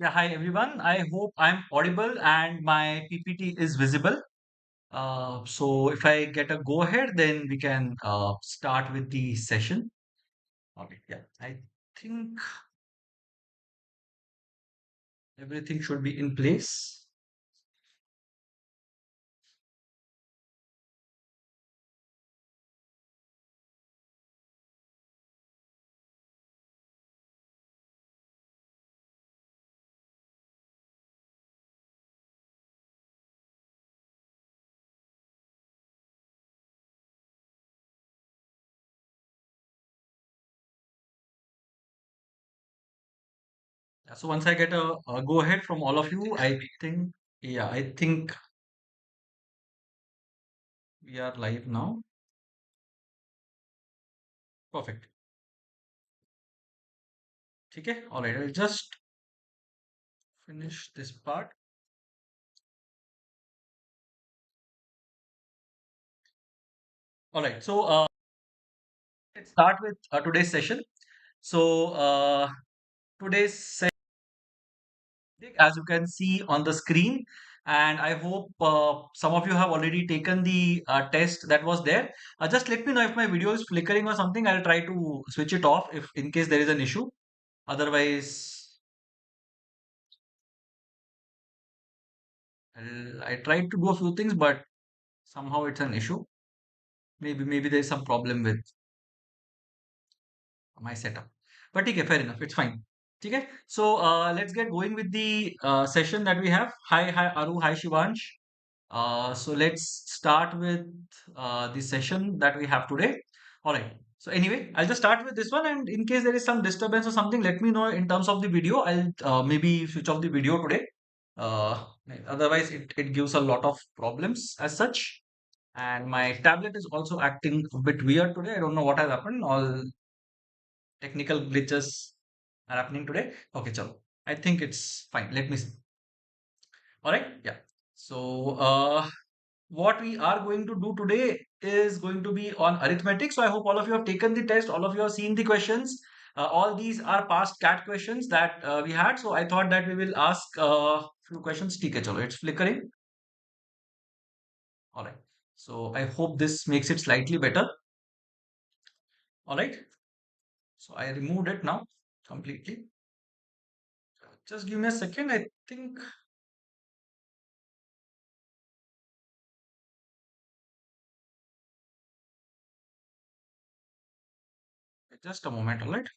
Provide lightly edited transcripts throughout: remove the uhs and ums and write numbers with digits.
Yeah, hi everyone. I hope I'm audible and my PPT is visible. So if I get a go ahead, then we can start with the session. Okay, yeah, I think everything should be in place. So once I get a go ahead from all of you, I think we are live now. Perfect. Okay, all right. I'll just finish this part. All right. So let's start with today's session. So today's session, as you can see on the screen, and I hope some of you have already taken the test that was there. Just let me know if my video is flickering or something. I'll try to switch it off if in case there is an issue. Otherwise, I tried to do a few things, but somehow it's an issue. Maybe there's some problem with my setup. But okay, fair enough. It's fine. Okay, so let's get going with the session that we have. Hi, Aru. Hi, Shivansh. So let's start with the session that we have today. All right. So anyway, I'll just start with this one, and in case there is some disturbance or something, let me know in terms of the video. I'll maybe switch off the video today. Uh, Otherwise, it gives a lot of problems as such. And my tablet is also acting a bit weird today. I don't know what has happened. All technical glitches are happening today. Okay, chalo. I think it's fine. Let me see. All right. Yeah. So what we are going to do today is going to be on arithmetic. So I hope all of you have taken the test, all of you have seen the questions. All these are past CAT questions that we had. So I thought that we will ask a few questions. ठीक है, चलो, it's flickering. All right. So I hope this makes it slightly better. All right. So I removed it now completely. Just give me a second. I think just a moment. All right.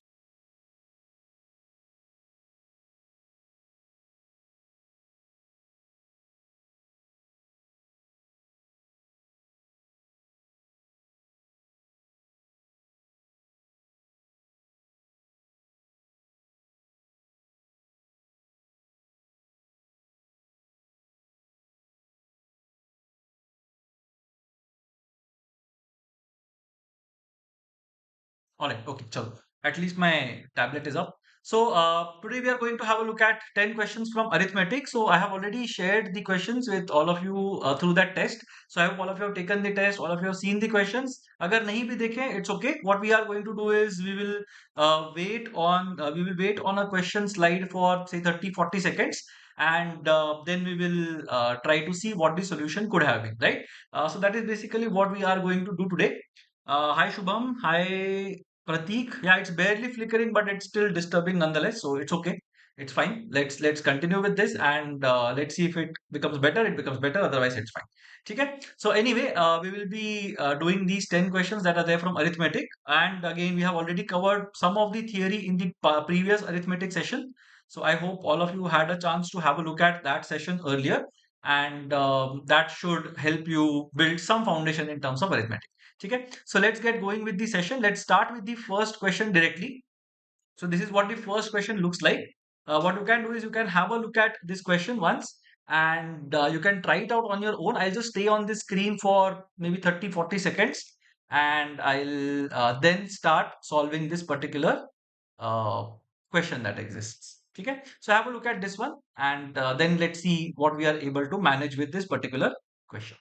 All right, okay, chalo. At least my tablet is up. So today we are going to have a look at 10 questions from arithmetic. So I have already shared the questions with all of you through that test. So I hope all of you have taken the test, all of you have seen the questions. अगर नहीं भी देखे, it's okay. What we are going to do is we will wait on a question slide for say 30-40 seconds, and then we will try to see what the solution could have been, right? So that is basically what we are going to do today. Hi Shubham. Hi Pratik. Yeah, it's barely flickering, but it's still disturbing nonetheless. So it's okay. It's fine. Let's continue with this, and let's see if it becomes better. It becomes better. Otherwise, it's fine. Okay. So anyway, we will be doing these 10 questions that are there from arithmetic. And again, we have already covered some of the theory in the previous arithmetic session. So I hope all of you had a chance to have a look at that session earlier, and that should help you build some foundation in terms of arithmetic. Okay, so let's get going with the session. Let's start with the first question directly. So this is what the first question looks like. What you can do is you can have a look at this question once, and you can try it out on your own. I'll just stay on the screen for maybe 30-40 seconds, and I'll then start solving this particular uh, question that exists. Okay, so have a look at this one, and then let's see what we are able to manage with this particular question.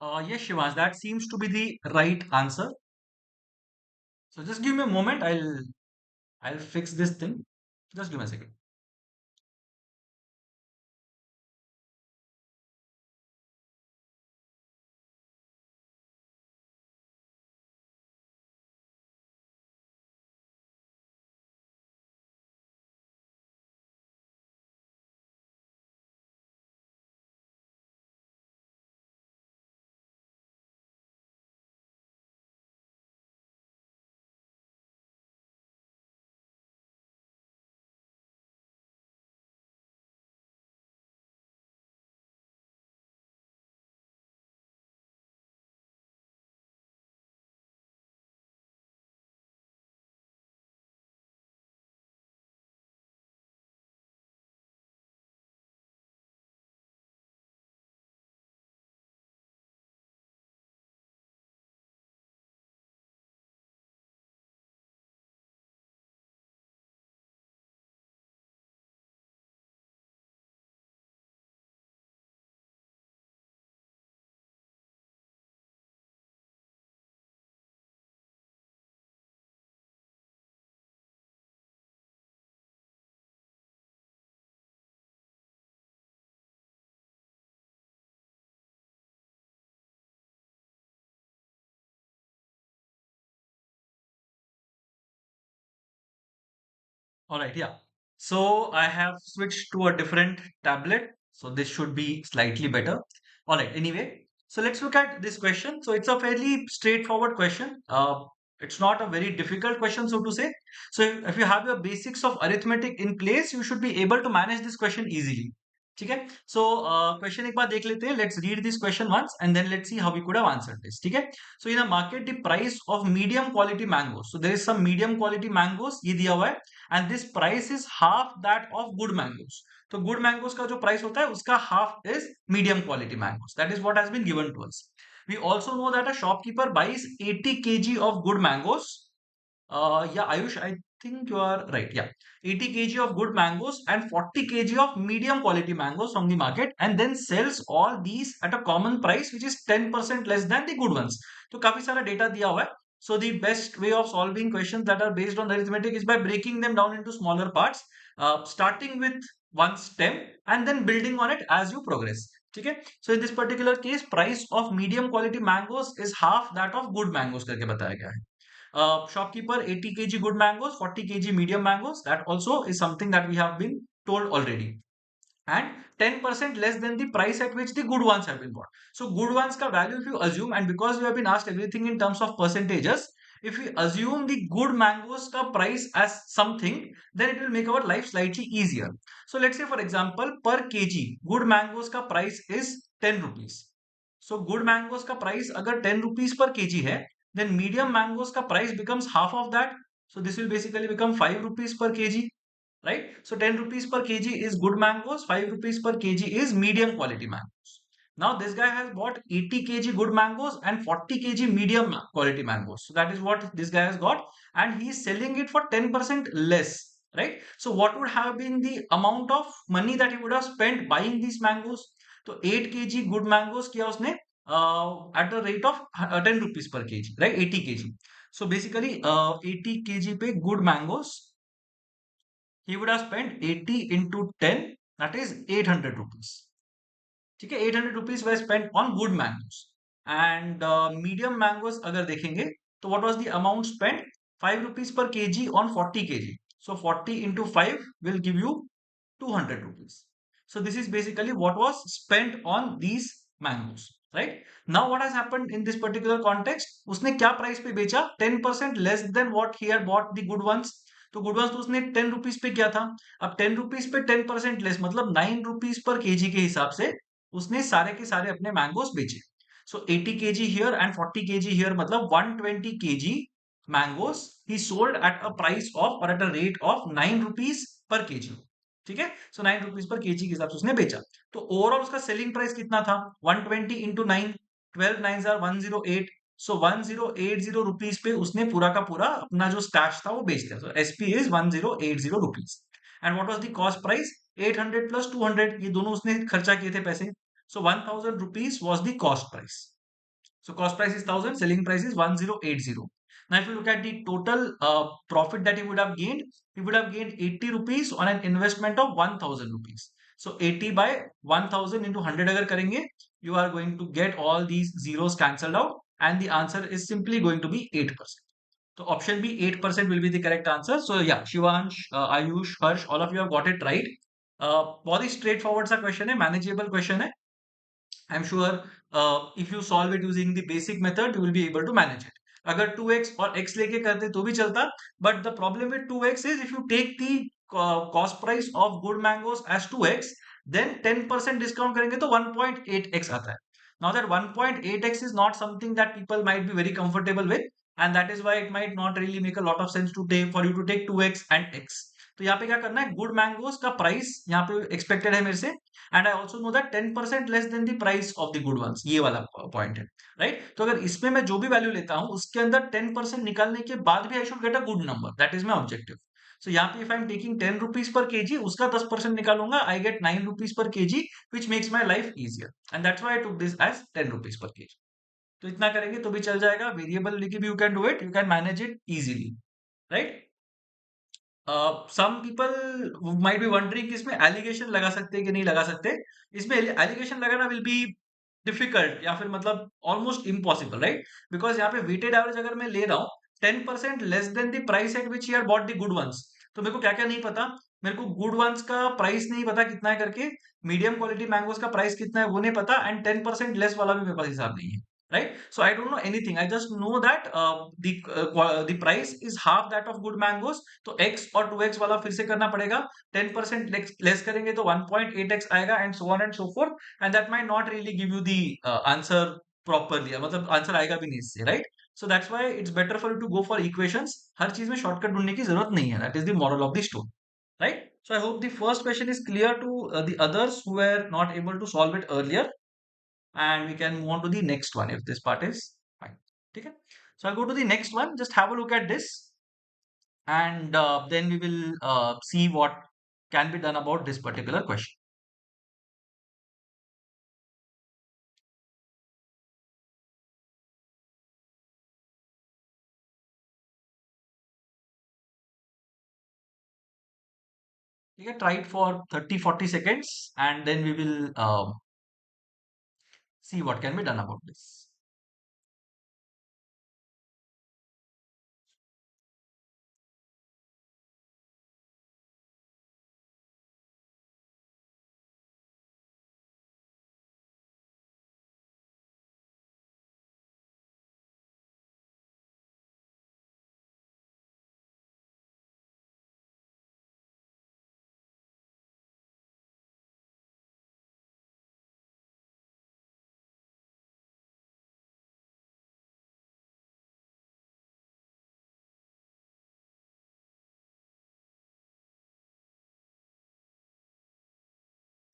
Yes, Shivas, that seems to be the right answer. So just give me a moment. I'll fix this thing. Just give me a second. All right, yeah. So I have switched to a different tablet. So this should be slightly better. All right, anyway. So let's look at this question. So it's a fairly straightforward question. It's not a very difficult question, so to say. So if you have your basics of arithmetic in place, you should be able to manage this question easily. ठीक है so question एक बार देख लेते हैं. Let's read this question once and then let's see how we could have answered this. ठीक है so in a market the price of medium quality mangoes, so there is some medium quality mangoes ये दिया हुआ है and this price is half that of good mangoes. तो good mangoes का जो price होता है उसका half is medium quality mangoes. That is what has been given to us. We also know that a shopkeeper buys 80 kg of good mangoes. Yeah, Ayush, I think you are right. Yeah, 80 kg of good mangoes and 40 kg of medium quality mangoes from the market and then sells all these at a common price which is 10% less than the good ones. तो काफी सारा data दिया हुआ है. So the best way of solving questions that are based on arithmetic is by breaking them down into smaller parts, starting with one stem and then building on it as you progress. ठीक है so in this particular case price of medium quality mangoes is half that of good mangoes करके बताया गया है. Shopkeeper 80 kg good mangoes, 40 kg medium mangoes. That also is something that we have been told already. And 10% less than the price at which the good ones have been bought. So good ones ka value if you assume, and because we have been asked everything in terms of percentages, if we assume the good mangoes ka price as something, then it will make our life slightly easier. So let's say for example, per kg, good mangoes ka price is 10 rupees. So good mangoes का price अगर 10 rupees per kg है, then medium mangoes का price becomes half of that. So this will basically become 5 rupees per kg, right? So 10 rupees per kg is good mangoes, 5 rupees per kg is medium quality mangoes. Now this guy has bought 80 kg good mangoes and 40 kg medium quality mangoes. So that is what this guy has got and he is selling it for 10% less, right? So what would have been the amount of money that he would have spent buying these mangoes? तो 8 kg good mangoes किया उसने at the rate of 10 rupees per KG, right 80 KG. So basically 80 KG पे good mangoes he would have spent 80 into 10, that is 800 rupees. ठीक है 800 rupees were spent on good mangoes and medium mangoes अगर देखेंगे तो what was the amount spent? 5 rupees per kg on 40 kg. So 40 into 5 will give you 200 rupees. So this is basically what was spent on these mangoes, right? Now what has happened in this particular context? उसने क्या price पे बेचा? 10% less than what he had bought the good ones. तो good ones तो उसने 10 rupees पे किया था. अब 10 रुपीज पे 10% लेस मतलब 9 रुपीज पर केजी के हिसाब से उसने सारे के सारे अपने मैंगोस बेचे. So 80 KG here and 40 KG here मतलब 120 KG mangoes he sold at a price of or at a rate of 9 rupees per KG. ठीक है सो 9 रुपीज पर केजी के हिसाब से उसने बेचा. तो ओवरऑल उसका सेलिंग प्राइस कितना था? 120 इंटू 9, 12 9 आर 108. सो 1080 रुपीज पे उसने पूरा का पूरा अपना जो स्टैश था वो बेच दिया. So SP is 1080 rupees. And what was the cost price? 800 plus 200, ये दोनों उसने खर्चा किए थे पैसे. So 1000 rupees was the cost price. So cost price is 1000, selling price is 1080. Now, if you look at the total profit that he would have gained, he would have gained 80 rupees on an investment of 1000 rupees. So 80 by 1000 into 100 agar karenge, you are going to get all these zeros cancelled out, and the answer is simply going to be 8%. So option B, 8% will be the correct answer. So yeah, Shivansh, Ayush, Harsh, all of you have got it right. बहुत ही straightforward सा question है, manageable question है. I'm sure if you solve it using the basic method, you will be able to manage it. अगर 2x और x लेके करते तो भी चलता, but the problem with 2x is if you take the cost price of good mangoes as 2x, then 10% discount करेंगे तो 1.8x आता है. Now that 1.8x is not something that people might be very comfortable with, and that is why it might not really make a lot of sense to take for you to take 2x and x. तो यहाँ पे क्या करना है, good mangoes का price यहाँ पे expected है मेरे से, and I also know that 10% less than the price of the good ones, ये वाला पॉइंट है, राइट. तो अगर इसमें मैं जो भी वैल्यू लेता हूँ उसके अंदर 10% निकालने के बाद भी I should get a good number, that is my objective. So यहाँ पे if I am taking 10 rupees per KG, उसका 10% निकालूंगा, I get 9 rupees per KG, which makes my life easier, and that's why I took this as 10 rupees per KG. तो इतना करेंगे तो भी चल जाएगा, वेरिएबल लेके भी you can do it, you can manage it easily, right. Some people might be wondering कि इसमें एलिगेशन लगा सकते हैं कि नहीं लगा सकते. इसमें एलिगेशन लगाना विल बी डिफिकल्ट, या फिर मतलब ऑलमोस्ट इम्पॉसिबल, राइट. बिकॉज यहाँ पे वेटेड एवरेज अगर मैं ले रहा हूँ 10% less than the price at which you're bought the good ones, तो मेरे को क्या क्या नहीं पता. मेरे को गुड वंस का प्राइस नहीं पता कितना है करके, मीडियम क्वालिटी मैंगोस का प्राइस कितना है वो नहीं पता, एंड 10% लेस वाला भी मेरे पास हिसाब नहीं है, right. So I don't know anything, I just know that the price is half that of good mangoes. तो x और 2x वाला फिर से करना पड़ेगा, 10% लेस करेंगे तो 1.8x आएगा, and so on and so forth, and that might not really give you the answer properly, मतलब आंसर आएगा भी नहीं इससे, right. So that's why it's better for you to go for equations. हर चीज में शॉर्टकट ढूंढने की जरूरत नहीं है, that is the moral of the story, right. So I hope the first question is clear to the others who were not able to solve it earlier, and we can move on to the next one if this part is fine. Okay. So I'll go to the next one. Just have a look at this, and then we will see what can be done about this particular question. Okay, try it for 30-40 seconds, and then we will see what can be done about this.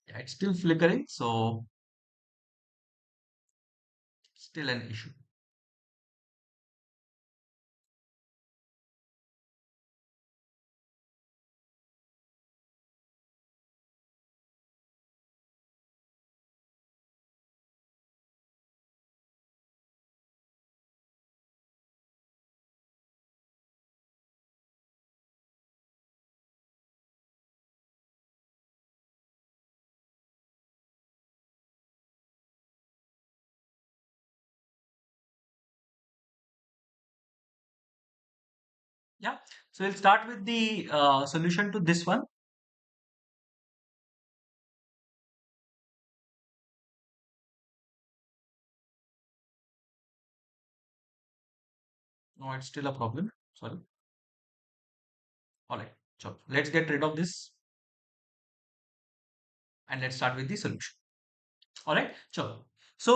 Yeah, it's still flickering, so still an issue. Yeah. So we'll start with the solution to this one. No, it's still a problem. Sorry. All right. So let's get rid of this, and let's start with the solution. All right, sure. So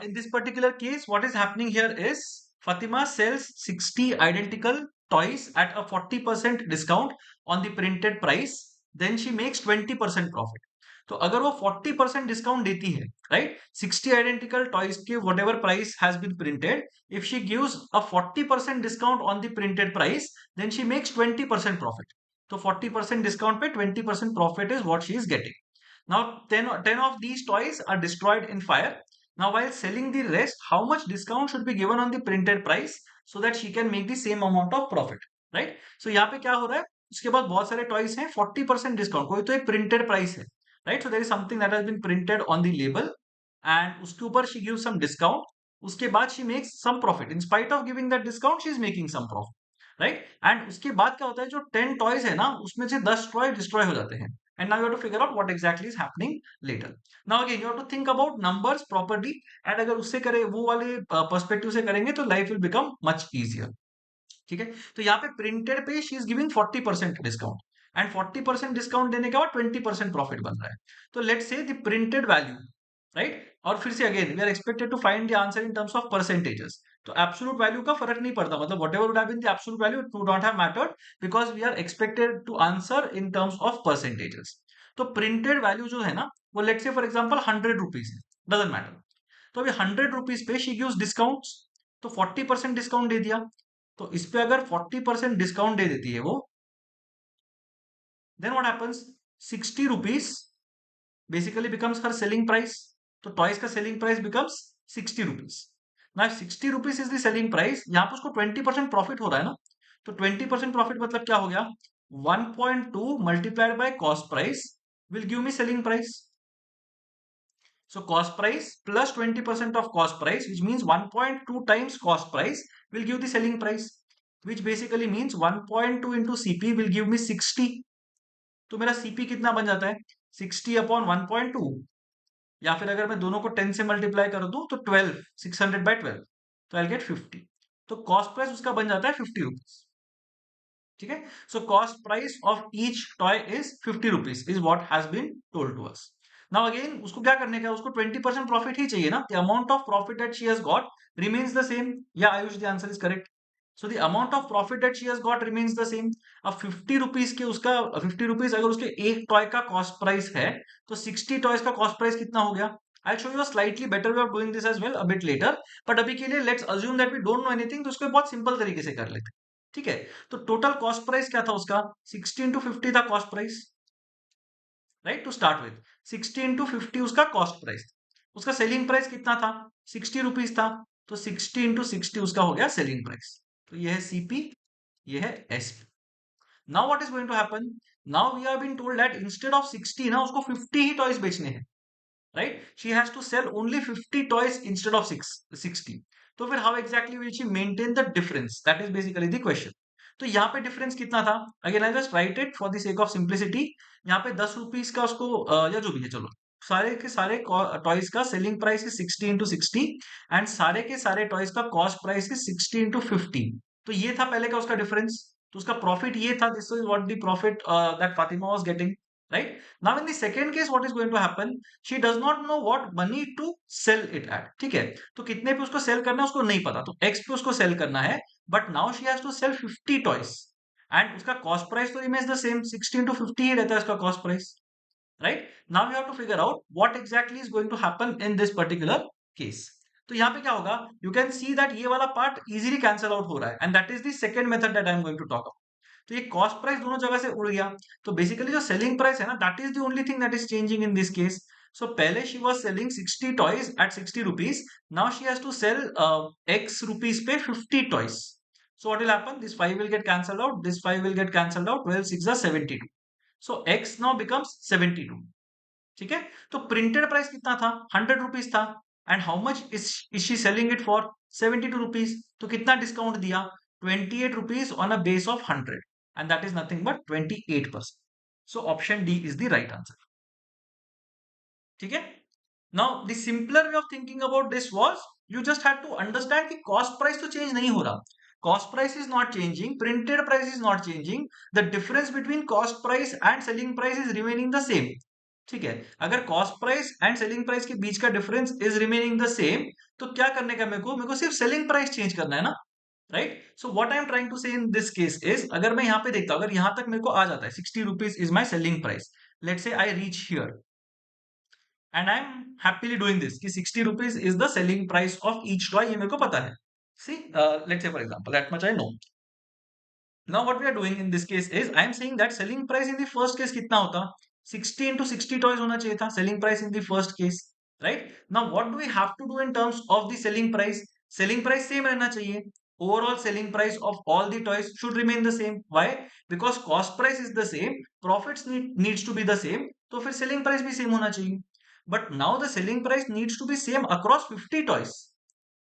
in this particular case, what is happening here is Fatima sells 60 identical toys at a 40% discount on the printed price. Then she makes 20% profit. तो अगर वो 40% discount देती है, right, 60 identical toys के whatever price has been printed, if she gives a 40% discount on the printed price, then she makes 20% profit. तो 40% discount पे 20% profit is what she is getting. Now 10 of these toys are destroyed in fire. Now, while selling the rest, how much discount should be given on the printed price so that she can make the same amount of profit, right? So यहाँ पे क्या हो रहा है, उसके बाद बहुत सारे टॉयज हैं, 40% डिस्काउंट, कोई तो एक प्रिंटेड प्राइस है, right? So there is something that has been printed on the label and उसके ऊपर शी गिव्स सम डिस्काउंट, उसके बाद she makes some profit, in spite of giving that discount she is making some profit, right? And उसके बाद क्या होता है, जो 10 टॉयज है ना, उसमें से 10 टॉय डिस्ट्रॉय हो जाते हैं, and now you have to figure out what exactly is happening later. Now again you have to think about numbers properly, and अगर उससे करें, वो वाले पर्सपेक्टिव से करेंगे तो life will become much easier. ठीक है, तो यहाँ पे प्रिंटेड पे she is giving 40% discount, and 40% discount देने के बाद 20% प्रॉफिट बन रहा है. तो let's say the printed value, right? और फिर से again we are expected to find the answer in terms of percentages. तो एब्सोल्यूट वैल्यू का फर्क नहीं पड़ता, मतलब whatever would have been the absolute value it would not have mattered, because we are expected to answer in terms of percentages. तो printed value जो है ना, वो let's say for example 100 rupees है, डजंट मैटर. तो अभी 100 rupees पे she gives discount, तो 40% डिस्काउंट दे दिया. तो इस पे अगर 40% डिस्काउंट दे देती है वो, then what happens, 60 rupees basically becomes her selling price. तो टॉयज का सेलिंग प्राइस बिकम्स 60 रुपीज. ना 60 rupees is the selling price, यहाँ पे उसको 20% प्रॉफिट हो रहा है ना. तो 20% प्रॉफिट मतलब क्या हो गया, 1.2 multiplied by cost price will give me selling price. So cost price plus 20% of cost price, which means 1.2 times cost price will give the selling price, which basically means 1.2 into CP will give me 60. तो मेरा CP कितना बन जाता है, 60 upon 1.2, या फिर अगर मैं दोनों को 10 से मल्टीप्लाई कर दूं तो 12, 600 बाय 12, तो आई गेट 50. तो कॉस्ट प्राइस उसका बन जाता है 50 रुपीज. ठीक है, so cost price of each toy is 50 rupees is what has been told to us. Now again उसको क्या करने का है, उसको 20% प्रॉफिट ही चाहिए ना. The amount of profit that she has got remains the same. या Ayush the answer is correct. So the amount of profit that she has got remains the same. अब 50 रुपीज के उसका 50 रुपीज अगर उसके एक टॉय का कॉस्ट प्राइस है, तो 60 टॉयज का कॉस्ट प्राइस कितना हो गया. I show you a slightly better way of doing this as well a bit later, but अभी के लिए let's assume that we don't know anything, तो उसको बहुत सिंपल तरीके से कर लेते हैं. ठीक है, तो टोटल कॉस्ट प्राइस क्या था उसका, 60 इंटू 50 था cost price, right? To start with 60 into 50 उसका कॉस्ट प्राइस. उसका सेलिंग प्राइस कितना था, 60 रुपीज था. तो 60 इंटू 60 उसका हो गया सेलिंग प्राइस. तो ये है सीपी, ये है SP. Now what is going to happen, now we are been told that instead of 60 ना उसको 50 ही टॉयज बेचने हैं, right? She has to sell only 50 toys instead of 60. तो फिर how exactly will she maintain the difference? That is basically the question. तो यहाँ पे difference कितना था, again I just write it for the sake of simplicity. यहाँ पे 10 rupees का उसको या जो भी है, चलो सारे के सारे टॉयज का selling price is 60 into 60, and सारे के सारे टॉयज का कॉस्ट प्राइस is 60 इंटू 50. तो ये था पहले का उसका डिफरेंस. तो उसका प्रॉफिट ये था, this is what the profit that Fatima was getting, right? Now in the second case what is going to happen, she does not know what money to sell it at. ठीक है, तो कितने पे उसको सेल करना है उसको नहीं पता, तो एक्स पे उसको सेल करना है, but now she has to sell 50 toys, and उसका कॉस्ट प्राइस तो रिमेन्स द सेम, 60 into 50 ही रहता है उसका cost price, right? Now you have to figure out what exactly is going to happen in this particular case. तो यहाँ पे क्या होगा, यू कैन सी दैट ये वाला पार्ट इजीली कैंसल आउट हो रहा है, and that is the second method that I am going to talk. तो ये कॉस्ट प्राइस दोनों जगह से उड़ गया. तो बेसिकली जो सेलिंग प्राइस है ना, that is the only thing that is changing in this case. So पहले she was selling 60 toys at 60 rupees, now she has to sell x rupees पे 50 toys. So what will happen, this 5 will get cancelled out, this 5 will get cancelled out, 12 6 are 72. So x now becomes 72. ठीक है, तो printed price कितना था, 100 rupees था, and how much is she selling it for, 72 rupees. तो कितना discount दिया, 28 rupees on a base of 100, and that is nothing but 28%. So option D is the right answer. ठीक है, now the simpler way of thinking about this was, you just had to understand कि cost price तो change नहीं हो रहा, cost price is not changing, printed price is not changing, the difference between cost price and selling price is remaining the same. ठीक है, अगर cost price and selling price के बीच का difference is remaining the same, तो क्या करने का, मेरे को सिर्फ सेलिंग प्राइस चेंज करना है ना, right? So what I am trying to say in this case is, अगर मैं यहाँ पे देखता हूँ, अगर यहाँ तक मेरे को आ जाता है 60 rupees is my selling price, let's say I reach here and I am happily doing this कि 60 rupees is the selling price of each toy, ये मेरे को पता है. See let's say for example that much I know. Now what we are doing in this case is, I am saying that selling price in the first case कितना होता, 60 into 60 toys होना चाहिए था selling price in the first case. right? Now what do we have to do in terms of the selling price? Selling price same रहना चाहिए. Overall selling price of all the toys should remain the same. Why? Because cost price is the same, profits needs to be the same, तो फिर selling price भी same होना चाहिए. But now the selling price needs to be same across 50 toys.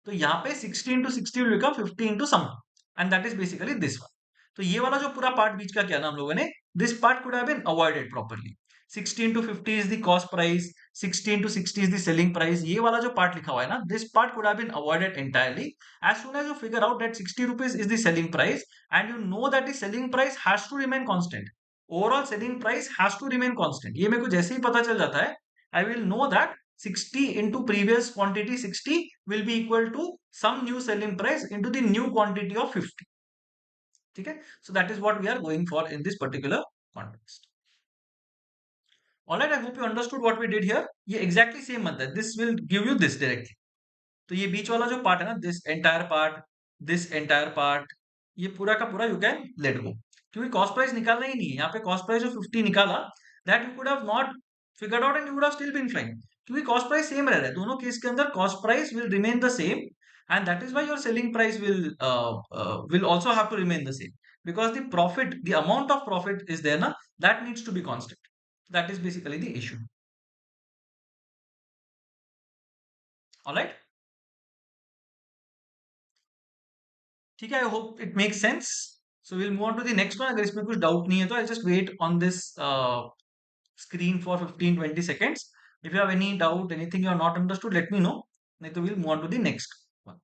तो यहाँ पे 60 into 60 will become 50 into some, and that is basically this one. तो ये वाला जो पूरा पार्ट बीच का किया ना हम लोगों ने, this part could have been avoided properly. 60 into 50 is the cost price, 60 into 60 is the selling price. ये वाला जो पार्ट लिखा हुआ है ना, this part could have been avoided entirely as soon as you figure out that 60 rupees is the selling price, and you know that the selling price has to remain constant. Overall selling price has to remain constant. ये मेरे को जैसे ही पता चल जाता है, I will know that 60 into previous quantity 60 will be equal to some new selling price into the new quantity of 50. Okay, so that is what we are going for in this particular context. All right, I hope you understood what we did here. ये exactly same method, this will give you this directly. तो ये बीच वाला जो part है ना, this entire part, ये पूरा का पूरा यू कैन लेट गो, क्योंकि कॉस्ट प्राइस निकालना ही नहीं है यहाँ पे. कॉस्ट प्राइस जो 50 निकाला, that you could have not figured out and you would have still been fine, क्योंकि कॉस्ट प्राइस सेम रह रहा है दोनों केस के अंदर. Cost price will remain the same, and that is why your selling price will also have to remain the same, because the profit, the amount of profit is there ना, that needs to be constant. That is basically the issue. Alright, ठीक है. I hope it make sense. So will move on to the next one. अगर इसमें कुछ doubt नहीं है तो I just wait on this screen for 15-20 seconds. If you have any doubt, anything you are not understood, let me know. नहीं तो will move on to the next one.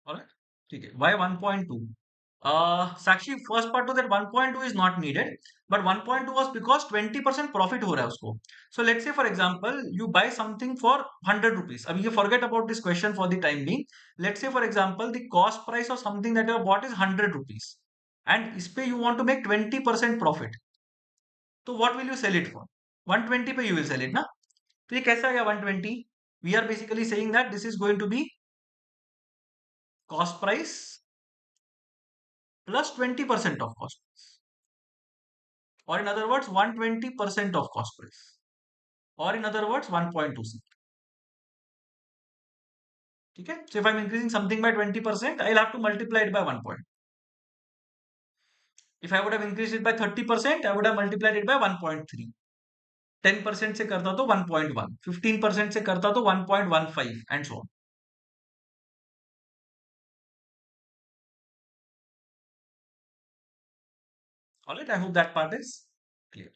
Alright, ठीक है. Why 1.2? Sakshi, first part to that 1.2 is not needed, but 1.2 was because 20% profit हो रहा है उसको. So let's say for example you buy something for 100 rupees. अभी ये forget about this question for the time being. Let's say for example the cost price of something that you have bought is 100 rupees, and इस पे you want to make 20% profit. तो what will you sell it for? 120 पे you will sell it ना. तो ये कैसे आ गया 120? We are basically saying that this is going to be cost price plus 20% of cost price, or in other words 120% of cost price, or in other words 1.2c. ठीक है. So if I'm increasing something by 20%, I'll have to multiply it by 1 point. If I would have increased it by 30%, I would have multiplied it by 1.3. 10% से करता तो 1.1, 15% से करता तो 1.15, and so on. All right, I hope that part is clear.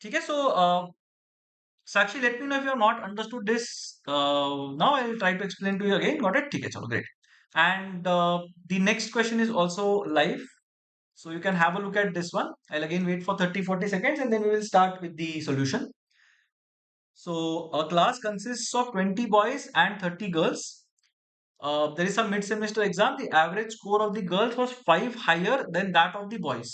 ठीक है. So Sakshi, let me know if you have not understood this. Now I will try to explain to you again. Got it? ठीक है, चलो, great. And the next question is also live. So you can have a look at this one. I'll again wait for 30-40 seconds and then we will start with the solution. So a class consists of 20 boys and 30 girls. There is a mid-semester exam. The average score of the girls was 5 higher than that of the boys.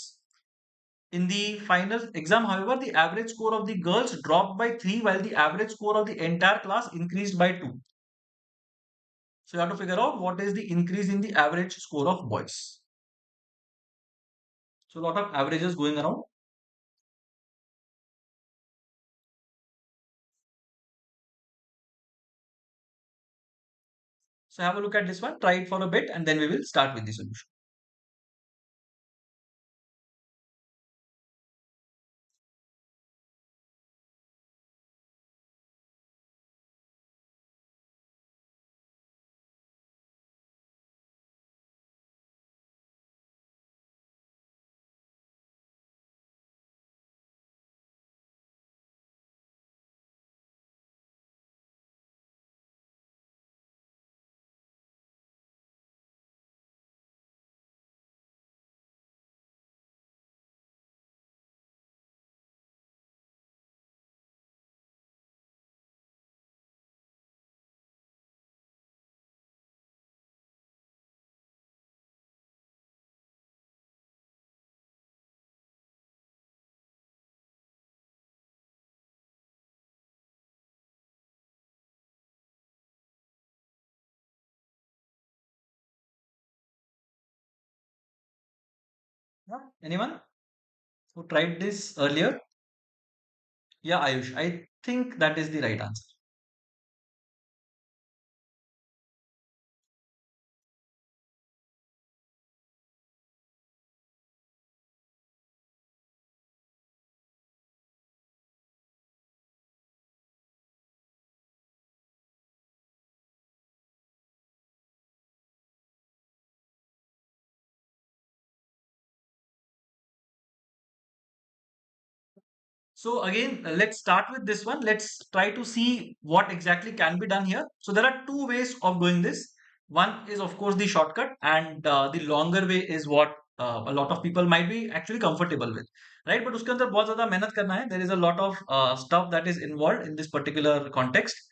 In the final exam, however, the average score of the girls dropped by 3 while the average score of the entire class increased by 2. So you have to figure out what is the increase in the average score of boys. So a lot of averages going around. So have a look at this one, try it for a bit, and then we will start with the solution. Yeah. Anyone who tried this earlier? Yeah, Ayush. I think that is the right answer. So again, let's start with this one. Let's try to see what exactly can be done here. So there are two ways of doing this. One is of course the shortcut, and the longer way is what a lot of people might be actually comfortable with, right? But उसके अंदर बहुत ज़्यादा मेहनत करना है. There is a lot of stuff that is involved in this particular context.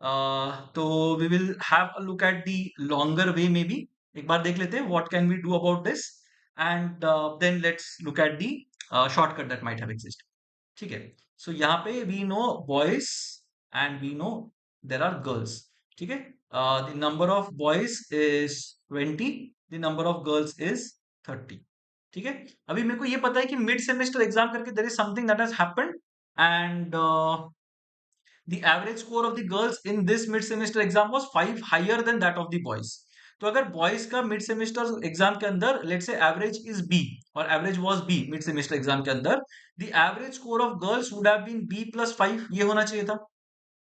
तो we will have a look at the longer way maybe. एक बार देख लेते हैं what can we do about this, and then let's look at the shortcut that might have existed. ठीक है. So यहाँ पे we know boys and we know there are girls. ठीक है. The number of boys is 20. The number of girls is 30. ठीक है. अभी मेरे को ये पता है कि मिड सेमेस्टर एग्जाम करके there is something that has happened, and the average score of the girls in this mid semester exam was 5 higher than that of the boys. तो अगर बॉयज का मिड सेमेस्टर एग्जाम के अंदर let's say average is B और average was B mid semester exam के अंदर, the average score of girls would have been B plus 5, ये होना चाहिए था,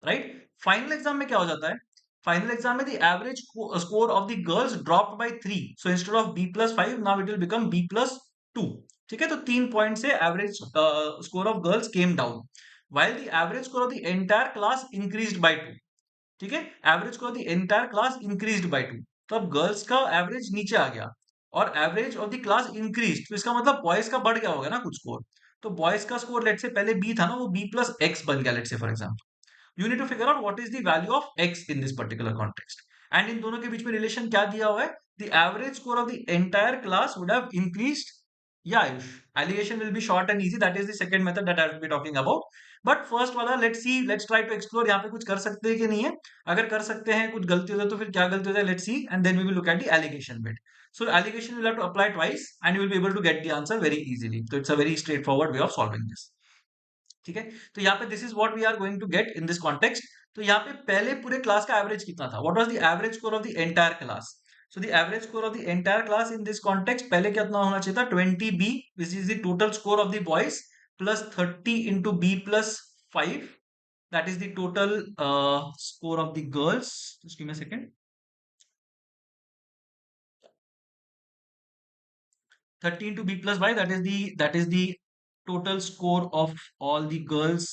राइट? फाइनल एग्जाम में क्या हो जाता है? फाइनल एग्जाम में the average score of the girls dropped by 3, so instead of B plus 5 now it will become B plus 2. ठीक है. तो 3 पॉइंट से average score of girls came down, while the average score of the entire class increased by 2. ठीक है. Average score of the entire class increased by 2. तो अब girls का average नीचे आ गया और average of the class increase, तो इसका मतलब बॉयज का बढ़ गया होगा ना कुछ स्कोर. तो बॉयज का स्कोर लेट से पहले बी था ना, वो बी प्लस एक्स बन गया late say for example. You need to figure out what is the value of x in this particular context. And इन दोनों के बीच में रिलेशन क्या दिया हुआ है? The average score of the entire class would have increased. Yeah, Ayush. Allegation will be short and easy. That is the second method that I will be talking about. But first वाला let's see, let's try to explore. यहाँ पे कुछ कर सकते हैं कि नहीं है? अगर कर सकते हैं, कुछ गलती हो जाए तो फिर क्या गलती हो जाए? Let's see, and then we will look at the allegation bit. So allegation you will have to apply twice, and you will be able to get the answer very easily. So it's a very straightforward way of solving this. ठीक है. तो यहाँ पे this is what we are going to get in this context. तो यहाँ पे पहले पूरे क्लास का एवरेज कितना था? What was the average score of the entire class? So the average score of the entire class in this context पहले कितना होना चाहिए था? 20b, which is the total score of the boys, plus 30 into B plus 5, that is the total score of the girls. Just give me a second. 30 into b plus 5, that is the total score of all the girls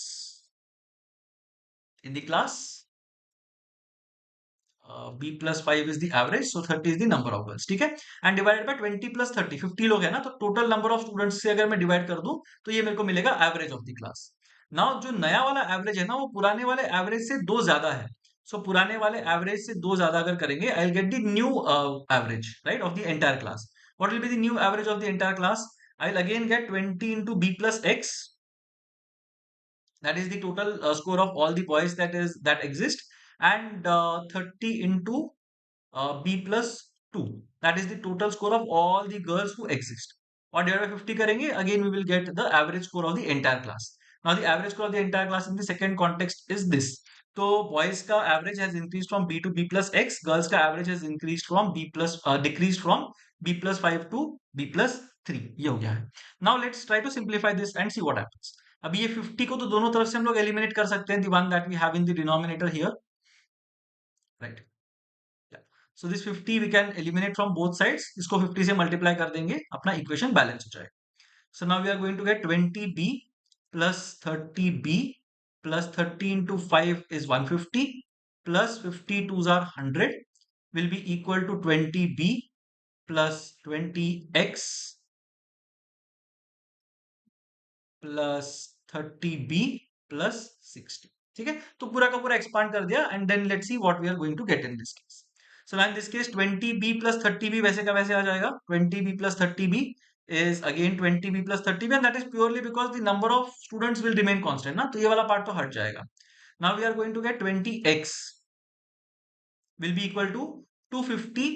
in the class. B plus 5 is the average, so 30 is the number of girls. ठीक है. And divided by 20 plus 30, 50 लोग हैं ना, तो total number of students से अगर मैं divide कर दूं तो ये मेरे को मिलेगा average of the class. Now जो नया वाला एवरेज है ना, वो पुराने वाले एवरेज से दो ज्यादा है. सो पुराने वाले एवरेज से दो ज्यादा अगर करेंगे, आई will get the new average, right, of the entire class. What will be the new average of the entire class? I will again get 20 into b plus x, that is the total score of all the boys that exist, and 30 into b plus 2, that is the total score of all the girls who exist. और divided by 50 करेंगे, again we will get the average score of the entire class. Now the average score of the entire class in the second context is this. तो boys का average has increased from b to b plus x, girls का average has increased from b plus decreased from b plus 5 to b plus 3. ये हो गया है. Now let's try to simplify this and see what happens. अभी ये 50 को तो दोनों तरफ से हम लोग एलिमिनेट कर सकते हैं, the one that we have in the denominator here, right? So this 50 we can eliminate from both sides. इसको 50 से मल्टीप्लाई कर देंगे, अपना इक्वेशन बैलेंस हो जाएगा. So now we are going to get 20b plus 30b plus 30 into 5 is 150 plus 50 twos are 100 will be equal to 20b plus 20x plus 30b plus 60. ठीक है. तो पूरा का पूरा एक्सपांड कर दिया, and then let's see what we are going to get in this case. So now in this case 20b plus 30b वैसे का वैसे आ जाएगा. 20b plus 30b is again 20b plus 30b, and that is purely because the number of students will remain constant ना, तो ये वाला part तो हट जाएगा. Now we are going to get 20x will be equal to 250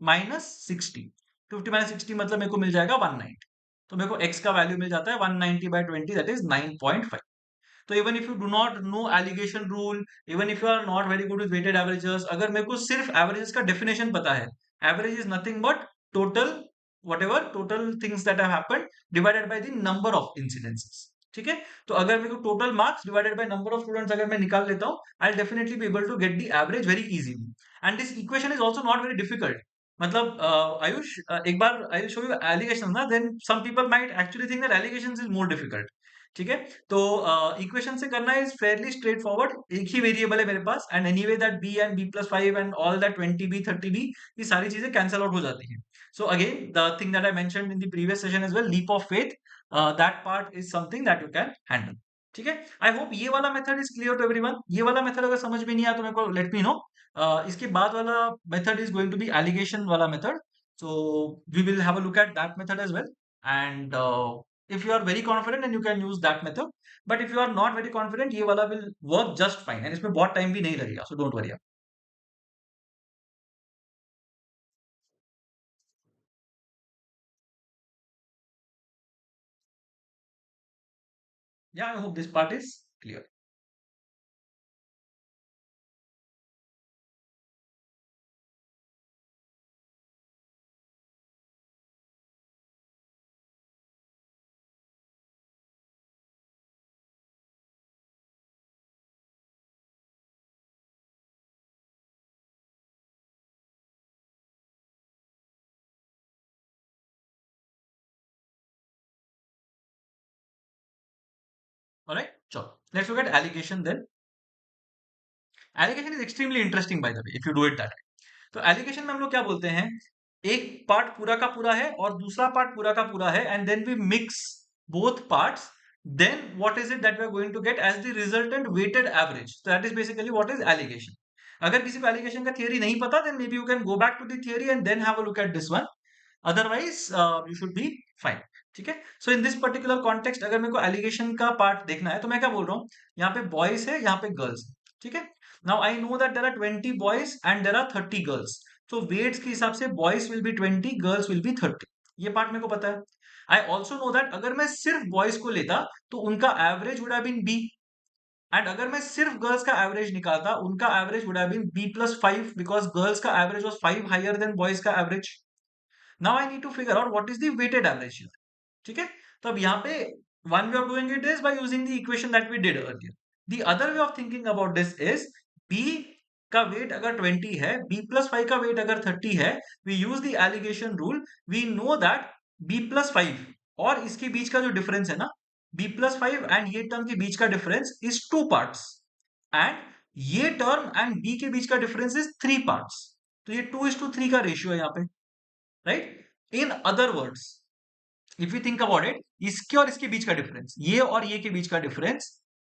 minus 60. 250 minus 60 मतलब मेरे को मिल जाएगा 190. तो मेरे को x का वैल्यू मिल जाता है 190/20, दैट इज 9.5. तो even if you do not know alligation rule, even if you are not very good with weighted averages, अगर मेरे को सिर्फ एवरेजेस का डेफिनेशन पता है, average is nothing but total, whatever total things that have happened divided by the number of incidences. ठीक है, तो अगर मेरे को total marks divided by number of students अगर मैं निकाल लेता हूँ, I will definitely be able to get the average very easily. And this equation is also not very difficult. मतलब आयुष, एक बार I will show you alligation ना, then some people might actually think that alligations is more difficult. ठीक है, तो equation से करना is fairly straight forward. एक ही वेरिएबल है मेरे पास, and anyway that B and b+5 and all that 20b 30b, ये सारी चीजें कैंसल आउट हो जाती हैं. So again, the thing that I mentioned in the previous session as well, leap of faith, that part is something that you can handle. ठीक है, I hope ये वाला method is clear to everyone. ये वाला method अगर समझ में नहीं आया तो मेरे को लेट मी नो. इसके बाद वाला method is going to be alligation वाला method. So we will have a look at that method as well. And if you are very confident then you can use that method, but if you are not very confident, ये वाला will work just fine, and इसमें बहुत time भी नहीं लगेगा, so don't worry. Yeah, I hope this part is clear. All right, so let's look at allegation then. Alligation is extremely interesting by the way if you do it that. तो एलिगेशन में हम लोग क्या बोलते हैं, एक पार्ट पूरा का पूरा है और दूसरा पार्ट पूरा का पूरा है, and then we mix both parts, then what is it that we are going to get as the resultant weighted average. तो that is basically what is alligation. अगर किसी को एलिगेशन का थियरी नहीं पता, then maybe you can go back to the theory and then have a look at this one. Otherwise you should be fine. ठीक है, so in this particular context अगर मेरे को एलिगेशन का part देखना है, तो मैं क्या बोल रहा हूँ, यहाँ पे बॉयज है, यहाँ पे गर्ल्स है. ठीक है, now I know that there are 20 boys and there are 30 girls. So weights के हिसाब से boys will be 20, girls will be 30. ये पार्ट मेरे को पता है. आई ऑल्सो नो दैट अगर मैं सिर्फ बॉयज को लेता तो उनका average would have been B, and अगर मैं सिर्फ गर्ल्स का एवरेज निकालता, उनका average would have been b+5, because girls का average was 5 higher than boys का average. Now I need to figure out what is the weighted average. ठीक है, तो अब यहाँ पे one way of doing it is by using the equation that we did earlier. The other way of thinking about this is b का wait अगर 20 है, b+5 का वेट अगर 30 है, we use the alligation rule. We know that b+5 और इसके बीच का जो डिफरेंस है ना, b+5 एंड ये टर्म के बीच का डिफरेंस इज 2 पार्ट्स, एंड ये टर्म एंड b के बीच का डिफरेंस इज 3 पार्ट्स. तो ये 2:3 का रेशियो है यहाँ पे, right. In other words, if you think about it, इसके और इसके बीच का डिफरेंस, ये और ये के बीच का डिफरेंस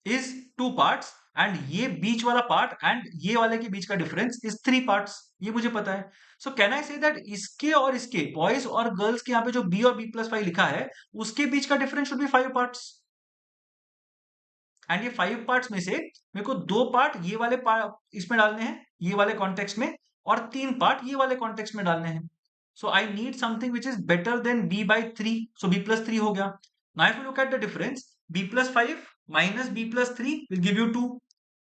इज 2 पार्ट्स, एंड ये बीच वाला पार्ट एंड ये वाले के बीच का डिफरेंस इज 3 पार्ट्स. ये मुझे पता है. So can I say that इसके और इसके, बॉयज और गर्ल्स के यहाँ पे जो बी और b+5 लिखा है, उसके बीच का difference should be 5 parts. And ये 5 पार्ट्स में से मेरे को 2 पार्ट ये वाले पार्ट इसमें डालने हैं, ये वाले कॉन्टेक्स्ट में, और 3 पार्ट ये वाले कॉन्टेक्स्ट में डालने हैं. So I need something which is better than b/3. So b+3 हो गया. Now if you look at the difference, b+5 minus b+3 will give you 2,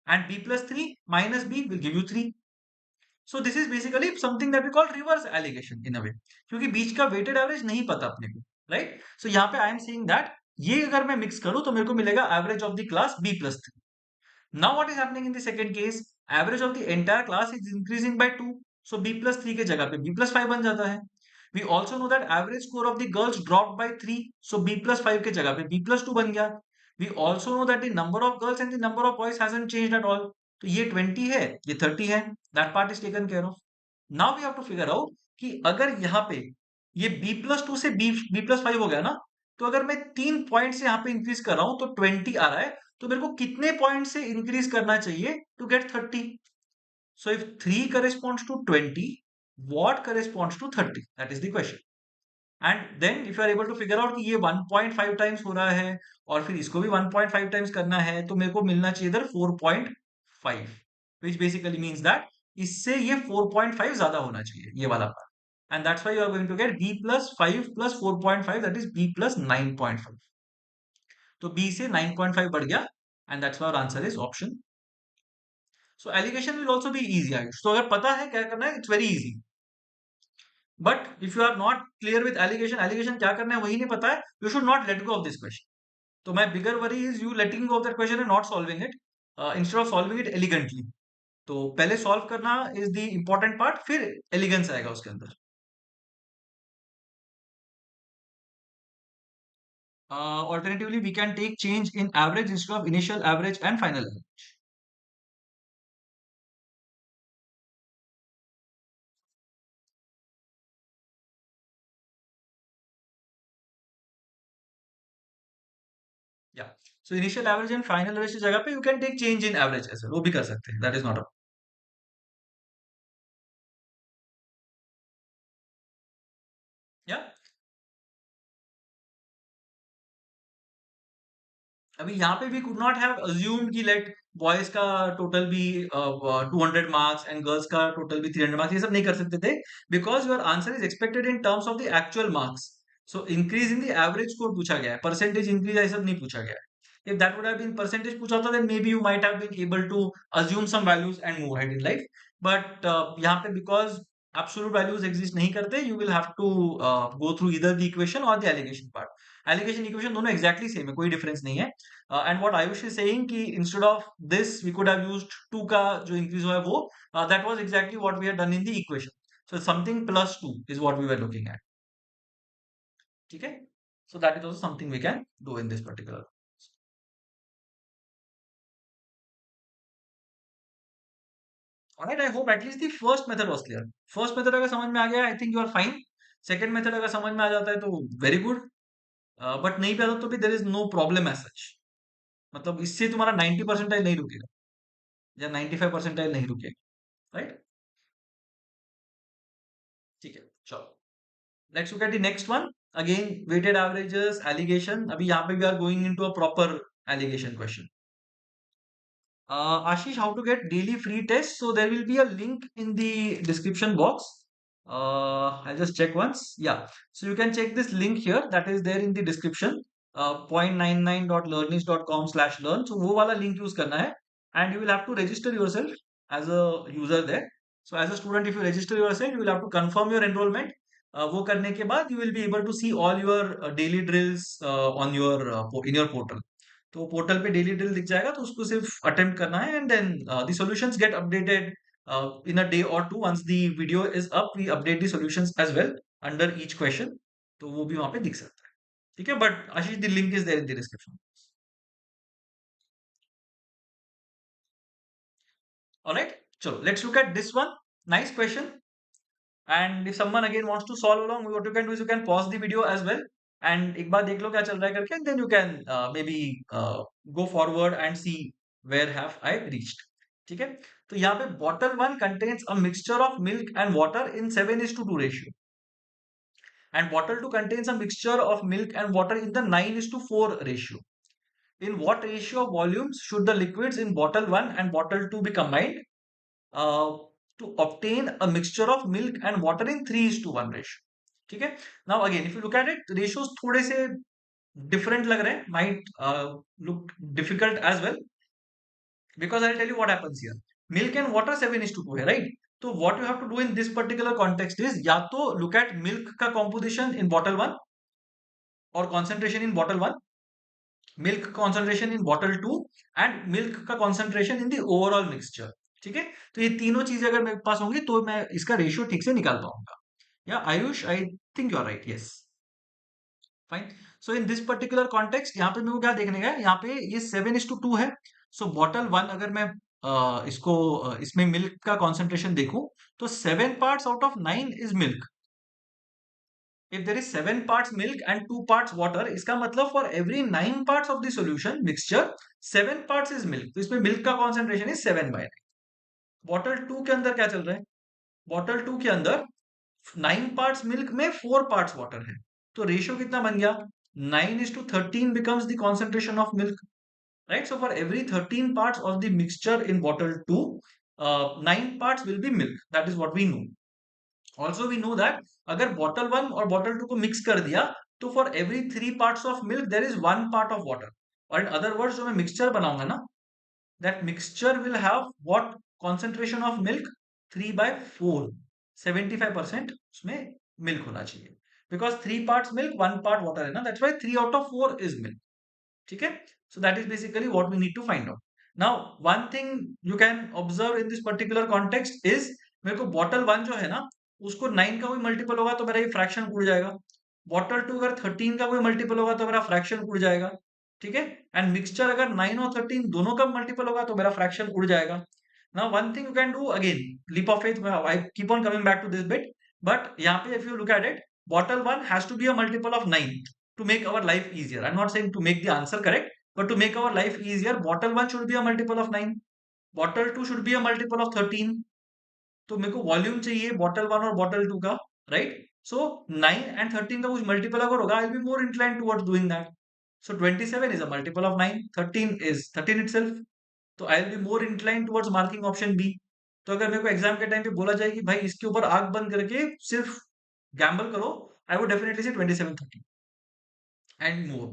and b+3 minus b will give you 3. So this is basically something that we call reverse alligation in a way, क्योंकि बीच का weighted average नहीं पता अपने को, right? So यहाँ पे I am saying that ये अगर मैं mix करूँ तो मेरे को मिलेगा average of the class b+3. Now what is happening in the second case? Average of the entire class is increasing by 2. So b+3 के जगह पे b+5 बन जाता है. We also know that average score of the girls dropped by 3. So b+5 के जगह पे b+2 बन गया. We also know that the number of girls and the number of boys hasn't changed at all. तो ये 20 है, ये 30 है. That part is taken care of. Now we have to figure out कि अगर यहाँ पे ये b+2 से b+5 हो गया ना, तो अगर मैं 3 पॉइंट से यहाँ पे इंक्रीज कर रहा हूं तो 20 आ रहा है, तो मेरे को कितने पॉइंट से इंक्रीज करना चाहिए to get 30. So if 3 corresponds to 20, what corresponds to 30? That is the question. And then if you are able to figure out कि ये 1.5 टाइम्स हो रहा है और फिर इसको भी 1.5 टाइम्स करना है, तो मेरे को मिलना चाहिए इधर 4.5, which basically means that इससे ये 4.5 ज्यादा होना चाहिए, ये वाला part. And that's why you are going to get b plus 5 plus 4.5, that is b plus 9.5. तो b से 9.5 बढ़ गया, and that's why our answer is option. So allegation will also be easy, Ayush. तो अगर पता है क्या करना है, it's very easy. But if you are not clear with allegation क्या करना है वही नहीं पता है, you should not let go of this question. So my bigger worry is you letting go of that question and not solving it, instead of solving it elegantly. तो पहले solve करना is the important part, फिर elegance आएगा उसके अंदर. Alternatively, we can take change in average instead of initial average and final average. Yeah. So initial average and final average की जगह पे you can take change in average as well. वो भी कर सकते हैं. That is not a. Yeah. अभी यहाँ पे भी कुड नॉट हैव अज्यूम कि लेट बॉयज का टोटल भी 200 मार्क्स एंड गर्ल्स का टोटल भी 300 मार्क्स, ये सब नहीं कर सकते थे, because your answer is expected in terms of the actual marks. So increase in the average score पूछा गया है, परसेंटेज इंक्रीज ये सब नहीं पूछा गया है. If that would have been percentage पूछा होता, then maybe you might have been able to assume some values and move ahead in life. But यहाँ पे because absolute values exist नहीं करते, you will have to go through either the equation or the allegation part. Allegation equation दोनों exactly same है, कोई difference नहीं है. And what Ayush is saying कि instead of this we could have used 2 का जो increase हुआ है वो, that was exactly what we had done in the equation. So something plus 2 is what we were looking at. ठीक है? So that is also something we can do in this particular. Alright, I hope at least the first method was clear. First method अगर समझ में आ गया, I think you are fine. Second method अगर समझ में आ जाता है तो very good. But नहीं भी आता तो भी there is no problem as such. मतलब इससे तुम्हारा 90 परसेंटाइल नहीं रुकेगा या 95 परसेंटाइल नहीं रुकेगा, राइट? ठीक है, चलो. Let's look at the next one. Again, weighted averages, allegation. अभी यहाँ पे we are going into a proper allegation question. Ashish, how to get daily free tests? So there will be a link in the description box. I'll just check once. Yeah. So you can check this link here that is there in the description. 0.99.learnings.com/learn. So वो वाला link use करना है, and you will have to register yourself as a user there. So as a student, if you register yourself, you will have to confirm your enrollment. वो करने के बाद you will be able to see all your daily drills on your in your portal. तो portal पे daily drill दिख जाएगा, तो उसको सिर्फ अटेम्प्ट करना है, and then the solutions get updated in a day or two. Once the video is up we update the solutions as well under each question, तो वो भी वहां पे दिख सकता है. ठीक है, but Ashish the link is there in the description. Alright, चलो let's look at this one. Nice question. And if someone again wants to solve along, what you can do is you can pause the video as well and एक बार देख लो क्या चल रहा है करके, and then you can maybe go forward and see where have I reached. ठीक है, तो यहाँ पे bottle 1 contains a mixture of milk and water in 7:2 ratio, and bottle 2 contains a mixture of milk and water in the 9:4 ratio. In what ratio of volumes should the liquids in bottle 1 and bottle 2 be combined uh, to obtain a mixture of milk and water in 3:1 ratio? ठीक है. Now again, if you look at it, ratios थोड़े से different लग रहे हैं, might look difficult as well, because I'll tell you what happens here. Milk and water 7:2 है, right? तो what you have to do in this particular context is या तो look at milk का composition in bottle 1 और concentration in bottle 1, milk concentration in bottle 2 and milk का concentration in the overall mixture. ठीक है, तो ये तीनों चीजें अगर मेरे पास होंगी तो मैं इसका रेशियो ठीक से निकाल पाऊंगा. या Ayush, I think you are right. Yes, fine. So in this particular context यहाँ पे मेरे को क्या देखने का है, यहाँ पे ये 7:2 है. सो बॉटल 1 अगर मैं इसको इसमें मिल्क का कॉन्सेंट्रेशन देखूं तो 7 parts out of 9 is milk. If there is 7 parts milk and 2 parts water, इसका मतलब for every 9 parts of the solution mixture 7 parts is milk. तो इसमें milk का concentration is 7/9. बॉटल 2 के अंदर क्या चल रहा है, बॉटल 2 के अंदर 9 parts milk में 4 parts water है. तो रेशियो कितना बन गया, 9:13 becomes the concentration of milk, right? So for every 13 parts of the mixture in bottle 2, 9 parts will be milk. That is what we know. Also we know that अगर bottle one और bottle two को mix कर दिया तो for every 3 parts of milk there is 1 part of water, और in other words जो मैं mixture बनाऊंगा ना, that mixture will have what concentration of milk? 3/4, 75% उसमें मिल्क होना चाहिए, because 3 parts milk 1 part water है ना, that's why 3 out of 4 is milk. ठीक है, so that is basically what we need to find out. Now one thing you can observe in this particular context is, मेरे को bottle one जो है ना उसको 9 का कोई मल्टीपल होगा तो मेरा ये फ्रैक्शन उड़ जाएगा. बॉटल टू अगर 13 का कोई मल्टीपल होगा तो मेरा फ्रैक्शन उड़ जाएगा. ठीक है, एंड मिक्सचर अगर 9 और 13 दोनों का मल्टीपल होगा तो मेरा फ्रैक्शन उड़ जाएगा. Now one thing you can do again, leap of faith, I keep on coming back to this bit, but यहाँ पे if you look at it, bottle 1 has to be a multiple of 9 to make our life easier. I'm not saying to make the answer correct, but to make our life easier, bottle 1 should be a multiple of 9, bottle 2 should be a multiple of 13. तो मेरे को volume चाहिए bottle 1 और bottle 2 का, right? So 9 and 13 का कुछ multiple अगर होगा, आई will be more inclined towards doing that. So 27 is a multiple of 9, 13 is 13 itself. तो I will be more inclined towards marking option B. तो अगर मेरे को एग्जाम के टाइम पे बोला जाए कि भाई इसके ऊपर आंख बंद करके सिर्फ गैम्बल करो, आई वुड डेफिनेटली से 27, 30 एंड मोर.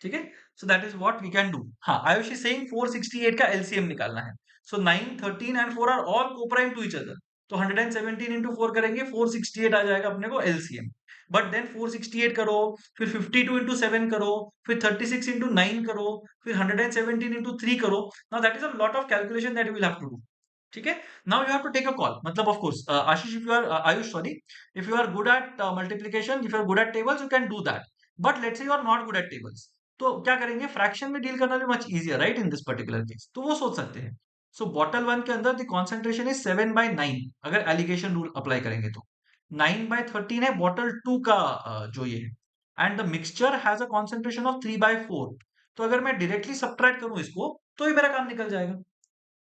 ठीक है, so that is what we can do. हाँ, आयुष इज सेइंग 468 का एलसीएम निकालना है. So 9, 13 and 4 are all coprime to each other, तो 117 इंटू 4 करेंगे, 468 आ जाएगा अपने को एलसीएम. बट देन 468 करो, फिर 52 इंटू 7 करो, फिर 36 इंटू 9 करो, फिर 117 इंटू 3 करो. Now that is a lot of calculation that you will have to do. ठीक है, now you have to take a call. मतलब of course Ashish, if you are Ayush sorry, if you are good at multiplication, if you are good at tables, you can do that. But let's say you are not good at tables, तो क्या करेंगे, fraction में deal करना भी much easier, right, in this particular case. तो वो सोच सकते हैं. सो बॉटल वन के अंदर द कॉन्सेंट्रेशन इज 7/9, अगर एलिगेशन रूल अप्लाई करेंगे तो 9/13 है बॉटल टू का जो ये है, and the mixture has a concentration of 3/4. तो अगर मैं डायरेक्टली सब्ट्रैक्ट करूं इसको तो ही मेरा काम निकल जाएगा,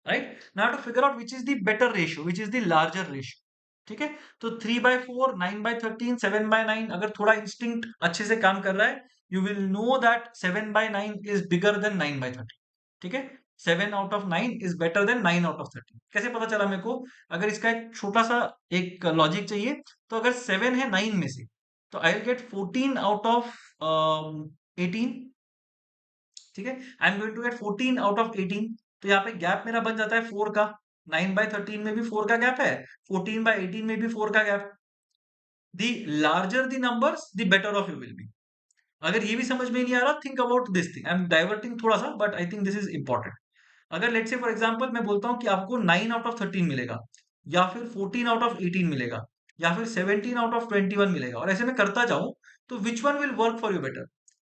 right? Now to figure out which is the better ratio, which is the larger ratio. ठीक है, तो 3/4, 9/13, 7/9, अगर थोड़ा इंस्टिंक्ट अच्छे से काम कर रहा है, you will know that 7/9 is bigger than 9/13. ठीक है, 7 out of 9 is better than 9 out of 13. कैसे पता चला मेरे को? अगर इसका एक छोटा सा एक लॉजिक चाहिए, तो अगर 7 है 9 में से, तो I will get 14 out of 18. ठीक है, I am going to get 14 out of 18. तो यहाँ पे गैप मेरा बन जाता है 4 का. 9/13 में भी 4 का गैप है, 14/18 में भी 4 का gap. The larger the numbers the better of you will B. अगर ये भी समझ में नहीं आ रहा, think about this thing. I am diverting थोड़ा सा, but I think this is important. अगर लेट्स से फॉर एग्जांपल मैं बोलता हूँ कि आपको 9 out of 13 मिलेगा, या फिर 14 out of 18 मिलेगा, या फिर 17 out of 21 मिलेगा, और ऐसे में करता जाऊं, तो which one will work for you better?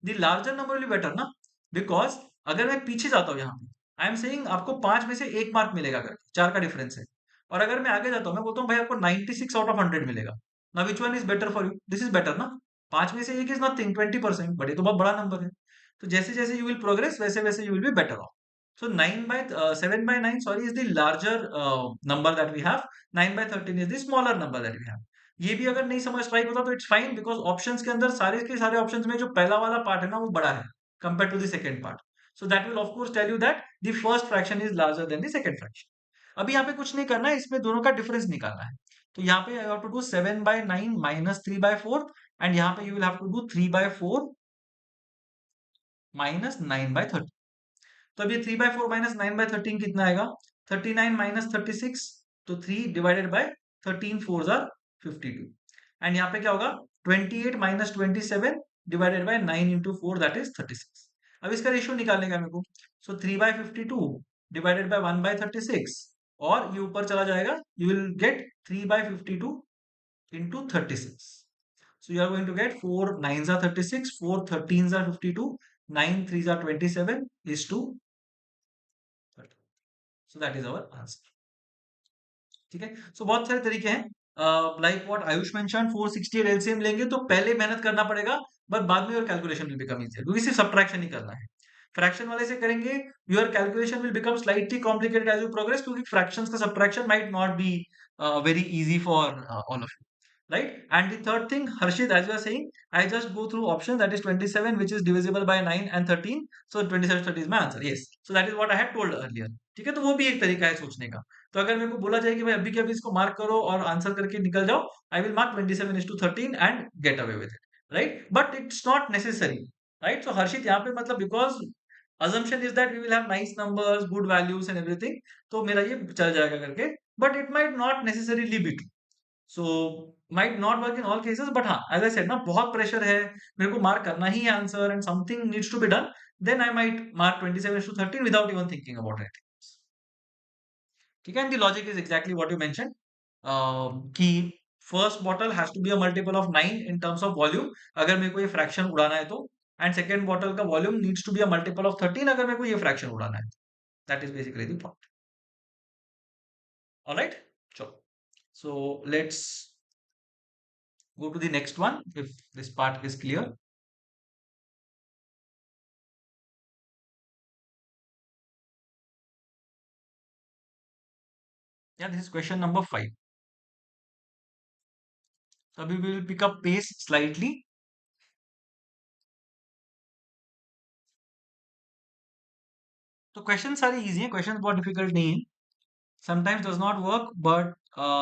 The larger number will better ना, बिकॉज अगर मैं पीछे जाता हूँ यहाँ पे, आई एम सेइंग आपको 5 में से 1 मार्क मिलेगा, अगर 4 का डिफरेंस है. और अगर मैं आगे जाता हूँ, मैं बोलता हूँ भाई आपको 96 out of 100 मिलेगा. ना which one is better for you? This is better ना. 5 में से 1 इज नथिंग, 20%, बट ये तो बहुत बड़ा नंबर है. तो जैसे जैसे यू विल प्रोग्रेस, वैसे वैसे you will be better of. So 7/9, sorry, is the larger number that we have. 9/13 is the smaller number that we have. ये भी अगर नहीं समझ स्ट्राइक होता तो इट्स फाइन, बिकॉज ऑप्शंस के अंदर सारे के सारे ऑप्शंस में जो पहला वाला पार्ट है ना वो बड़ा है compare to the second part. So that will of course tell you that the first fraction is larger than the second fraction. अभी यहाँ पे कुछ नहीं करना है, इसमें दोनों का डिफरेंस निकालना है. तो यहाँ पे you have to do 7/9 minus 3/4, and यहाँ पे you will have to do 3/4 minus 9/13. तो अब ये 3/4 माइनस 9/13 कितना आएगा? 39 माइनस 36, तो 3 डिवाइडेड बाय 13 4 आर 52. एंड यहाँ पे क्या होगा? 28 minus 27 divided by 9 into 4, that is 36. अब इसका रेशियो निकालने का मेरे को. सो 3/52 डिवाइडेड बाय 1/36, और ये ऊपर चला जाएगा, you will get 3/52 into 36. So you are going to get 4 9s are 36, 4 13s are 52, 9 3s are 27 is to 30. So that is our answer. ठीक है, सो बहुत सारे तरीके हैं. Like what Ayush mention, 468 LCM लेंगे तो पहले मेहनत करना पड़ेगा, बट बाद में your calculation will become easier, क्योंकि सिर्फ सब्ट्रैक्शन ही करना है. फ्रैक्शन वाले से करेंगे, your calculation will become slightly complicated as you progress, क्योंकि फ्रैक्शंस का subtraction might not be very easy for all of you, right? And the third thing, Harshit, as you are saying, I just go through option, that is 27, which is divisible by 9 and 13. So 27 30 is my answer. Yes. So that is what I had told earlier. ठीक है, तो वो भी एक तरीका है सोचने का. तो अगर मेरे को बोला जाए कि भाई अभी के अभी इसको मार्क करो और आंसर करके निकल जाओ, I will mark 27:13 and get away with it, right? But it's not necessary, right? So Harshit यहाँ पे मतलब because assumption is that we will have nice numbers, good values and everything, तो मेरा ये चल जाएगा करके, but it might not necessarily be true. So might not work in all cases, but हाँ, as I said ना, बहुत pressure है, मेरे को मार्क करना ही है answer and something needs to be done, then I might mark 27:13 without even thinking about it. ठीक है, and the logic is exactly what you mentioned, कि first bottle has to be a multiple of 9 in terms of volume अगर मेरे को ये fraction उड़ाना है तो, एंड सेकंड बॉटल का volume needs to be a multiple of 13 अगर मेरे को ये फ्रैक्शन उड़ाना है। That is basically the point. Alright, चलो, so let's go to the next one if this part is clear. Yeah, this is question number 5. So we will pick up pace slightly. तो question सारे easy हैं, question बहुत difficult नहीं है। Sometimes does not work, but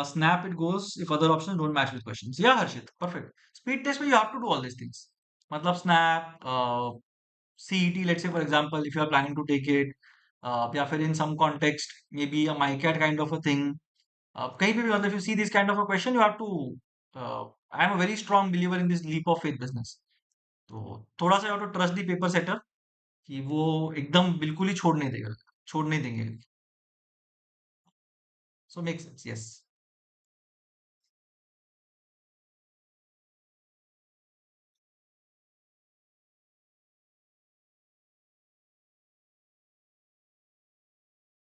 snap it goes if other options don't match with questions. Yeah, Harshit, perfect. Speed test में you have to do all these things. मतलब snap, CET, let's say for example, if you are planning to take it, या फिर in some context, maybe a MyCat kind of a thing. कहीं पे भी मतलब if you see this kind of a question, you have to. I am a very strong believer in this leap of faith business. तो थोड़ा सा you have to trust the paper setter कि वो एकदम बिल्कुल ही छोड़ नहीं देंगे। So makes sense, yes.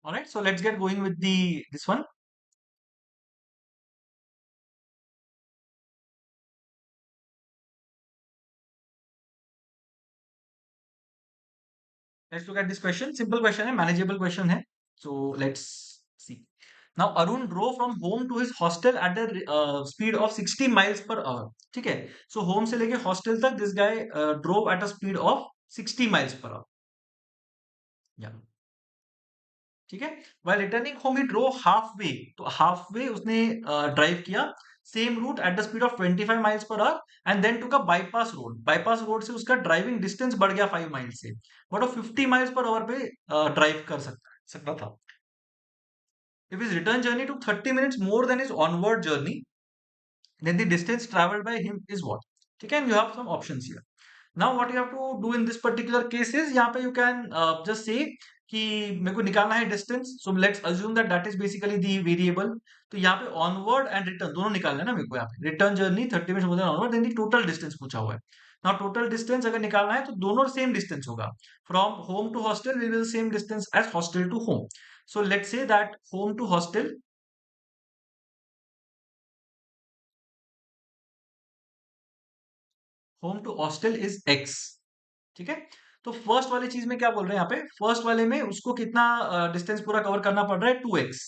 All right, so let's get going with the this one. Let's look at this question. Simple question है, manageable question है. So let's see. Now Arun drove from home to his hostel at the speed of 60 miles per hour. ठीक है? So home से लेके hostel तक this guy drove at a speed of 60 miles per hour. Yeah. ठीक है, while returning home he drove half way, तो half way उसने drive किया same route at the speed of 25 miles per hour and then took a bypass road से उसका driving distance बढ़ गया 5 mile से, बट वो 50 माइल्स पर आवर पे ड्राइव कर सकता था। If his return journey took 30 minutes more then his onward journey, then the distance traveled by him is what? ठीक है, and you have some options here. Now what you have to do in this particular case is यहाँ पे you can just say कि मेरे को निकालना है distance, so let's assume that that is basically the variable. तो यहाँ पे ऑनवर्ड एंड रिटर्न दोनों निकालना है ना मेरे को, यहाँ पे return journey 30 minutes more than onward, then the total distance पूछा हुआ है। नाउ टोटल डिस्टेंस अगर निकालना है तो दोनों सेम डिस्टेंस होगा, from home to hostel will be same distance as hostel to home. So let's say that home to hostel, home to hostel is x. ठीक है, तो फर्स्ट वाली चीज में क्या बोल रहे हैं, यहाँ पे फर्स्ट वाले में उसको कितना डिस्टेंस पूरा कवर करना पड़ रहा है, 2x,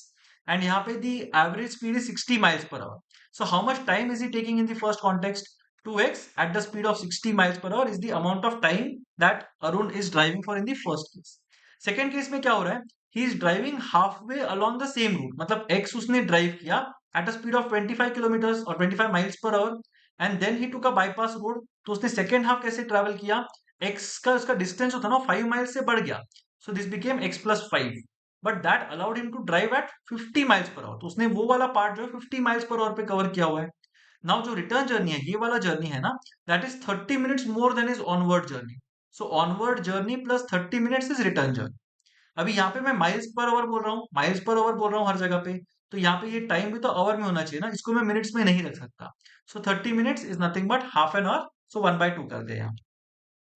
एंड यहाँ पे the average speed is 60 miles per hour. So how much time is he taking in the first context, 2x at the speed of 60 miles per hour is the amount of time that Arun is driving for in the first case. Second case में क्या हो रहा है, he is driving half way along the same route, मतलब x उसने drive किया at a speed of 25 kilometre और 25 miles per hour, and then he took a bypass road. तो उसने सेकेंड हाफ कैसे ट्रेवल किया, एक्स का उसका डिस्टेंस जो था ना 5 माइल से बढ़ गया, so this became x+5, but that allowed him to drive at 50 miles per hour. तो उसने वो वाला पार्ट जो है 50 माइल्स पर आवर पे कवर किया हुआ है। नाउ जो रिटर्न जर्नी है, ये वाला जर्नी है ना, that is 30 minutes more then is onward journey. So onward journey plus 30 minutes is return journey. अभी यहाँ पे मैं माइल्स पर आवर बोल रहा हूँ, माइल्स पर आवर बोल रहा हूँ हर जगह पे, तो यहाँ पे ये टाइम भी तो आवर में होना चाहिए ना, इसको मैं मिनट्स में नहीं रख सकता। So 30 minutes is nothing but half an hour, so 1/2 कर दे यहाँ।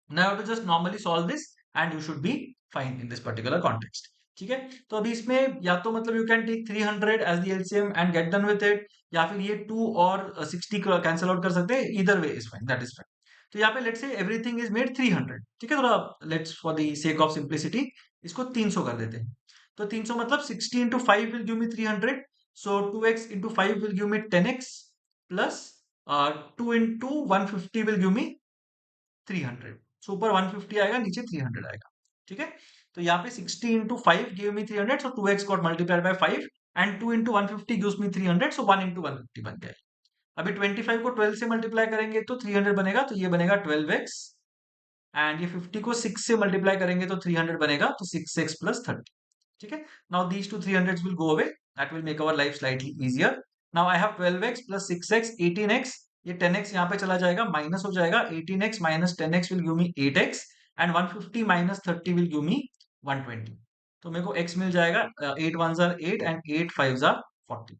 Now you have to just normally solve this and you should be fine in this particular context. ठीक है, तो अभी इसमें या तो मतलब you can take 300 as the LCM and get done with it, या फिर ये 2 और 60 कैंसिल आउट कर सकते हैं, either way is fine, that is fine. तो यहाँ पे let's say everything is made 300, ठीक है, थोड़ा let's for the sake of simplicity इसको 300 कर देते हैं। तो 300 मतलब 60 into 5 will give me 300, so 2x into 5 will give me 10x plus 2 into 150 will give me 300, सो ऊपर 150 आएगा, नीचे 300 आएगा। ठीक है, तो यहाँ पे 60 into 5 gave me 300, so 2x got multiplied by 5 and 2 into 150 gives me 300, so 1 into 150 बन गया। अभी 25 को 12 से मल्टीप्लाई करेंगे तो 300 बनेगा, तो ये बनेगा 12x, एंड ये 50 को 6 से मल्टीप्लाई करेंगे तो 300 बनेगा, तो 6x plus 30। ठीक है, now these two 300s will go away, that will make our life slightly easier। now I have 12x plus 6x 18x, ये 10x यहाँ पे चला जाएगा, माइनस हो जाएगा, 18x minus 10x will give me 8x, and 150 minus 30 will give me 120। तो मेरे को x मिल जाएगा, 8 ones are 8 and 8 fives are 40।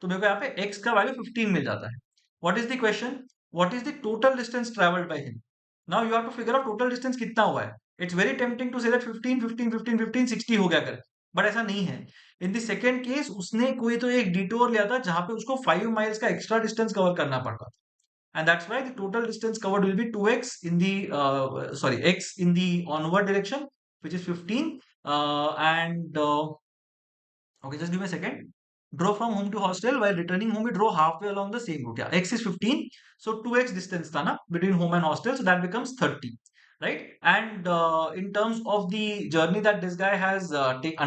तो मेरे को यहाँ पे x का वैल्यू 15 मिल जाता है। What is the question? What is the total distance travelled by him? Now you have to figure out total distance कितना हुआ है। It's very tempting to say that 15 15 15 15 60 हो गया कर, बट ऐसा नहीं है। इन द सेकंड केस उसने कोई तो एक डिटोर लिया था जहां पे उसको 5 माइल्स का एक्स्ट्रा डिस्टेंस कवर करना पड़ रहा था, and that's why the total distance covered will be 2x in the sorry x in the onward direction which is 15, and okay, just give me a second. Draw from home to hostel. While returning home, we draw halfway along the same route. Yeah, x is 15, so 2x distance tha na between home and hostel, so that becomes 30, right? And in terms of the journey that this guy has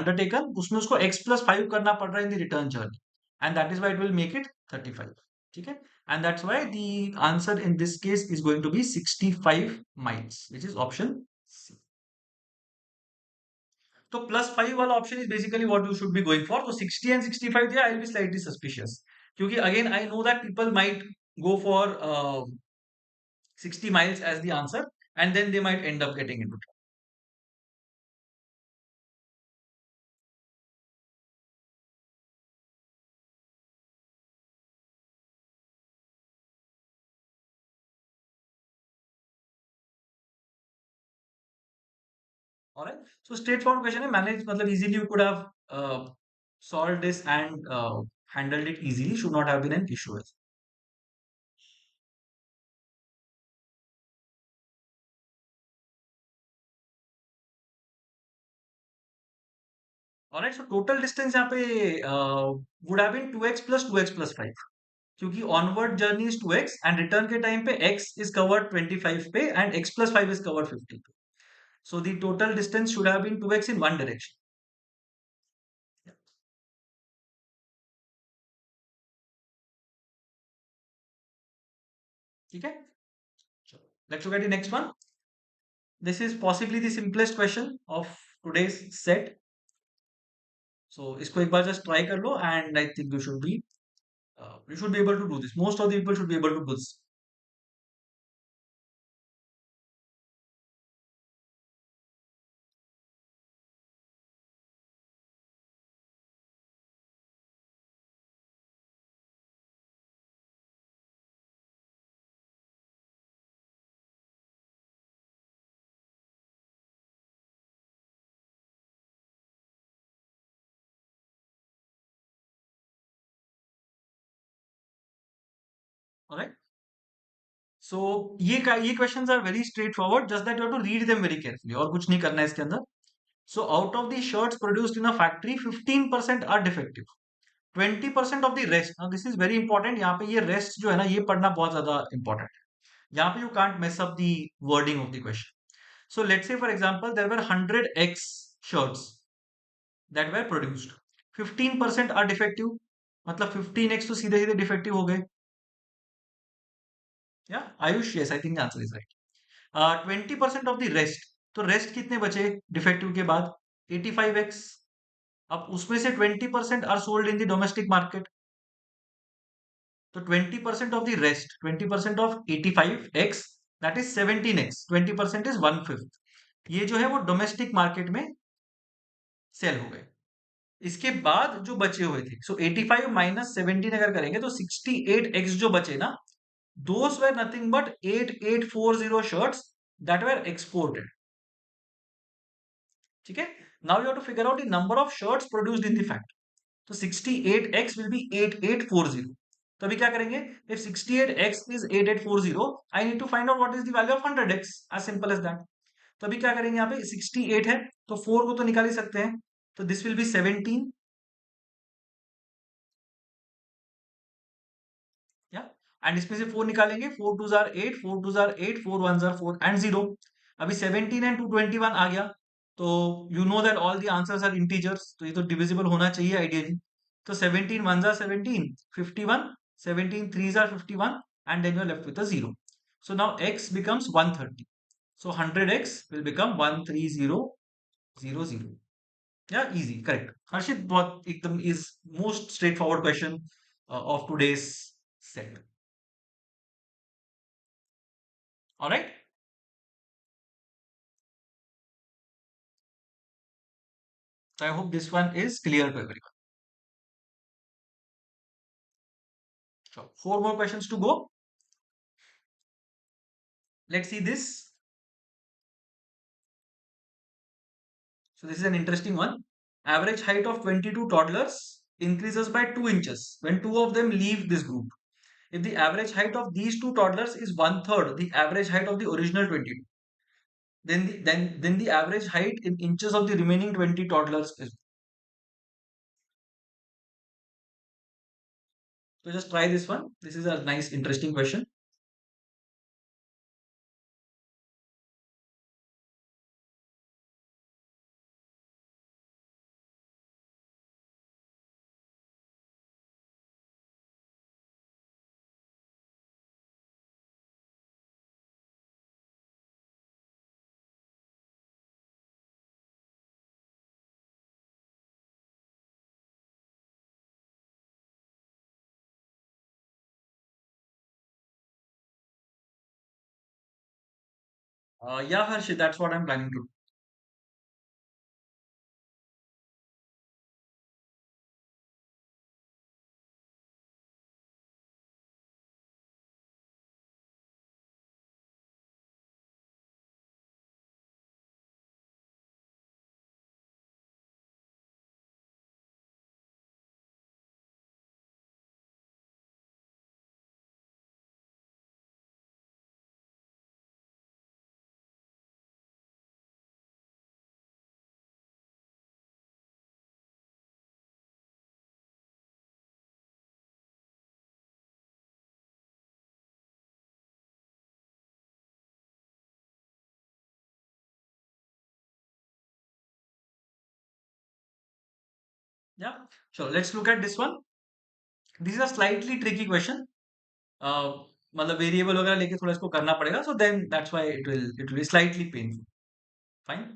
undertaken, उसमें उसको x plus 5 करना पड़ रहा है in the return journey, and that is why it will make it 35. ठीक है? And that's why the answer in this case is going to be 65 miles, which is option C. तो +5 वाला option is basically what you should be going for. तो 60 and 65 दिया, I will be slightly suspicious, क्योंकि again I know that people might go for 60 miles as the answer, and then they might end up getting into trouble. Alright, so straightforward question है, मैंने मतलब easily you could have solved this and handled it easily, should not have been an issue. Alright, so total distance यहाँ पे would have been 2x plus 2x plus 5, क्योंकि onward journey is 2x and return के time पे x is covered 25 पे and x plus 5 is covered 50 पे, so the total distance should have been 2x in one direction। ठीक है, let's look at the next one। this is possibly the simplest question of today's set, so इसको एक बार just try कर लो, and I think you should be able to do this, most of the people should be able to do this। alright, so ये questions are very straightforward, just that you have to read them very carefully, और कुछ नहीं करना है इसके अंदर। so out of the shirts produced in a factory 15% are defective, 20% of the rest, now this is very important, यहाँ पे ये rest जो है ना ये पढ़ना बहुत ज्यादा important है, यहाँ पे you can't mess up the wording of the question। so let's say for example there were 100 X shirts that were produced, 15% are defective, मतलब 15x तो सीधे सीधे डिफेक्टिव हो गए। या Ayush, yes I think the answer is right. 20% of the rest, तो rest कितने बचे डिफेक्टिव के बाद? 85x। अब उसमें से 20% are sold in the domestic market, तो 20% of the rest, 20% of 85x, that is 17x, 20% is 1/5, ये जो है वो डोमेस्टिक मार्केट में सेल हो गए। इसके बाद जो बचे हुए थे, सो 85 माइनस 17 अगर करेंगे तो 68x जो बचे ना, those were nothing but 8840 shirts that were exported। ठीक है, now you have to figure out the number of shirts produced in the factory, तो 68x will be 8840। तो अभी क्या करेंगे, if 68x is 8840, I need to find out what is the value of 100x, as simple as that। तो अभी क्या करेंगे, यहाँ पे 68 है तो 4 को तो निकाल ही सकते हैं, तो this will be 17। या एंड इसमें से 4 निकालेंगे, 4 2 जार 8, 4 2 जार 8, 4 1 जार 4 एंड 0। अभी 17 एंड 221 आ गया, तो you know that all the answers are integers, तो ये तो डिविजिबल होना चाहिए ideally. So 17 ones are 17, 51, 17 threes are 51, and then you're left with a 0. So now x becomes 130. So 100x will become 13000. Yeah, easy, correct. Harshit, what is most straightforward question of today's set. All right. So I hope this one is clear to everyone. Sure. Four more questions to go. Let's see this. So this is an interesting one. Average height of 22 toddlers increases by 2 inches when two of them leave this group. If the average height of these two toddlers is one third the average height of the original 22, then the average height in inches of the remaining 20 toddlers is. So just try this one. This is a nice, interesting question. Yeah, Harshit, that's what I'm planning to do. Yeah, sure. Let's look at this one. This is a slightly tricky question. मतलब variable वगैरह लेके थोड़ा इसको करना पड़ेगा. So then that's why it will be slightly painful. Fine.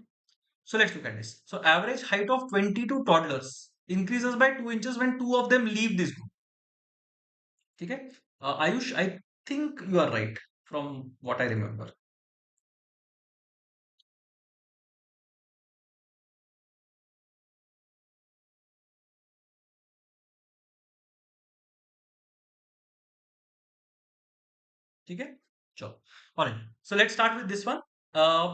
So let's look at this. So average height of 22 toddlers increases by 2 inches when two of them leave this group. ठीक है? Ayush, I think you are right from what I remember. ठीक है? Sure. All right. So let's start with this one.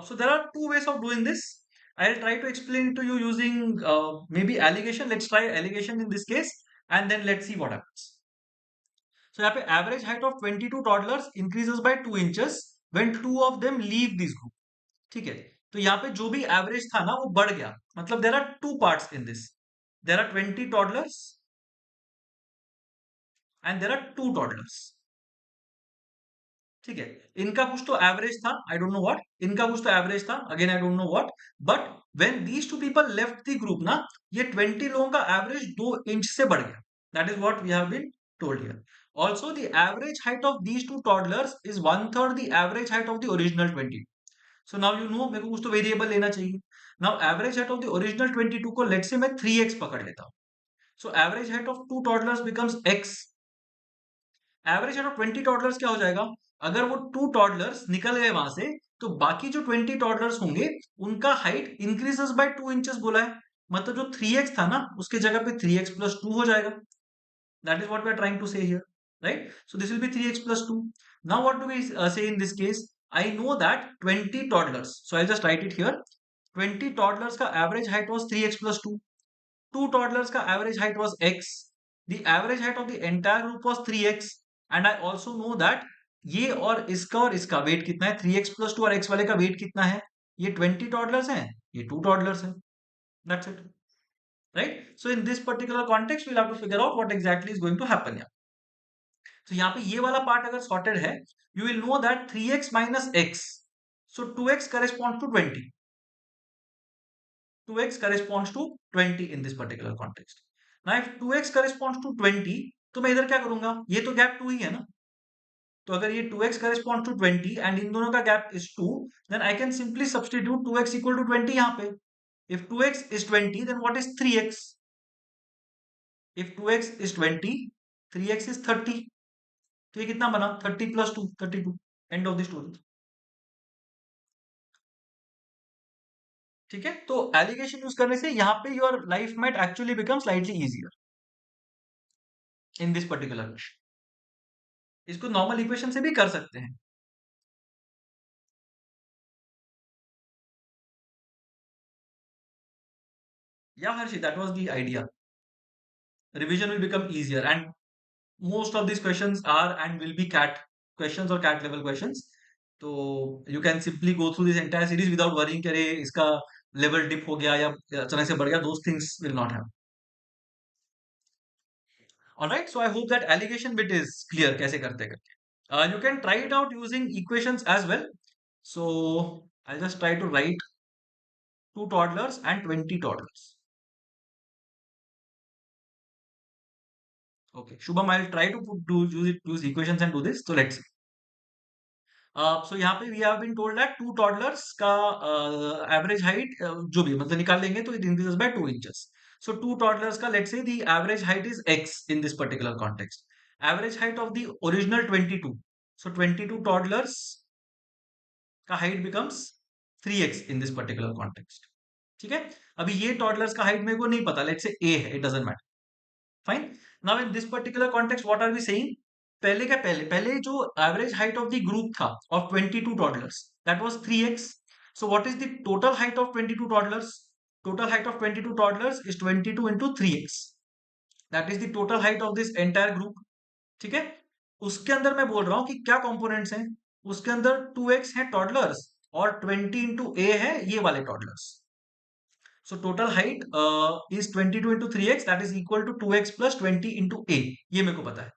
So there are two ways of doing this. I'll try to explain to you using maybe allegation. Let's try allegation in this case, and then let's see what happens. So यहाँ पे average height of 22 toddlers increases by 2 inches when two of them leave this group. ठीक है? तो यहाँ पे जो भी average था ना वो बढ़ गया. मतलब there are two parts in this. There are 20 toddlers and there are two toddlers. ठीक है, इनका कुछ तो एवरेज था, आई डोंट नो व्हाट. इनका कुछ तो एवरेज था, again I don't know what. But when these two people left the group ना, ये 20 लोगों का एवरेज 2 इंच से बढ़ गया. That is what we have been told here. Also the average height of these two toddlers is one third the average height of the original 22. So now you know मेरे को कुछ तो variable लेना चाहिए. Now average height of the original 22 को let say मैं 3x पकड़ लेता हूं. So average height of two toddlers becomes x. Average height of 20 toddlers क्या हो जाएगा? अगर वो टू टॉडलर्स निकल गए वहां से, तो बाकी जो 20 टॉडलर्स होंगे उनका हाइट इंक्रीजेस बाय 2 इंचेस बोला है. मतलब जो 3x था ना उसके जगह पे 3x प्लस 2 हो जाएगा. That is what we are trying to say here, right? So this will be 3x plus 2. Now what do we say in this case? I know that 20 toddlers, so I just write it here. 20 toddlers का average height was 3x plus 2. Two toddlers का average height was x. The average height of the entire group was 3x. And I also know that ये और इसका wait कितना है? 3x plus 2 और x वाले का वेट कितना है? ये 20 टॉडलर्स हैं, ये 2 टॉडलर्स हैं. That's it. Right? So in this particular context, we'll have to figure out what exactly is going to happen here. So यहाँ पे ये वाला पार्ट अगर sorted है, you will know that 3x minus x. So 2x corresponds to 20. 2x corresponds to 20 in this particular context. ना if 2x corresponds to 20, तो मैं इधर क्या करूंगा, ये तो गैप 2 ही है ना, तो अगर ये 2x करेस्पॉन्ड्स टू 20 एंड इन दोनों का gap is 2, then I can simply substitute 2x equal to 20 यहाँ पे. If 2x is 20, then what is 3x? If 2x is 20, 3x is 30. तो ये कितना बना? 30 plus 2, 32. End of the story. ठीक है, तो एलिगेशन यूज करने से यहाँ पे your life might actually become slightly easier in this particular question. इसको नॉर्मल इक्वेशन से भी कर सकते हैं. या Harshi, that was the idea. Revision will become easier and most of these questions are and will be cat questions or cat level questions. तो you can simply go through this entire series without worrying कि अरे इसका level dip हो गया या अचानक से बढ़ गया. Those things will not happen. All right, so I hope that allegation bit is clear कैसे करते करके. You can try it out using equations as well. So I'll just try to write two toddlers and 20 toddlers. Okay, Shubham, I'll try to use equations and do this. So let's see. So यहाँ पे we have been told that two toddlers का average height जो भी मतलब निकाल लेंगे तो it increases by 2 inches. So two toddlers का let's say the average height is x in this particular context. Average height of the original 22. So 22 toddlers का height becomes 3x in this particular context. ठीक है, अभी ये toddlers का height मेरे को नहीं पता, लेट्स से a है, it doesn't matter. Fine. Now in this particular context what are we saying, पहले क्या, पहले पहले जो average height of the group था of 22 toddlers, that was 3x. So what is the total height of 22 toddlers? Total height of 22 toddlers is 22 into 3x. That is the total height of this entire group. ठीक है, उसके अंदर मैं बोल रहा हूं कि क्या कंपोनेंट्स हैं. उसके अंदर 2x है टॉडलर्स और 20 into a है ये वाले toddlers. So total height is 22 into 3x, that is equal to 2x plus 20 into a. ये मेरे को पता है.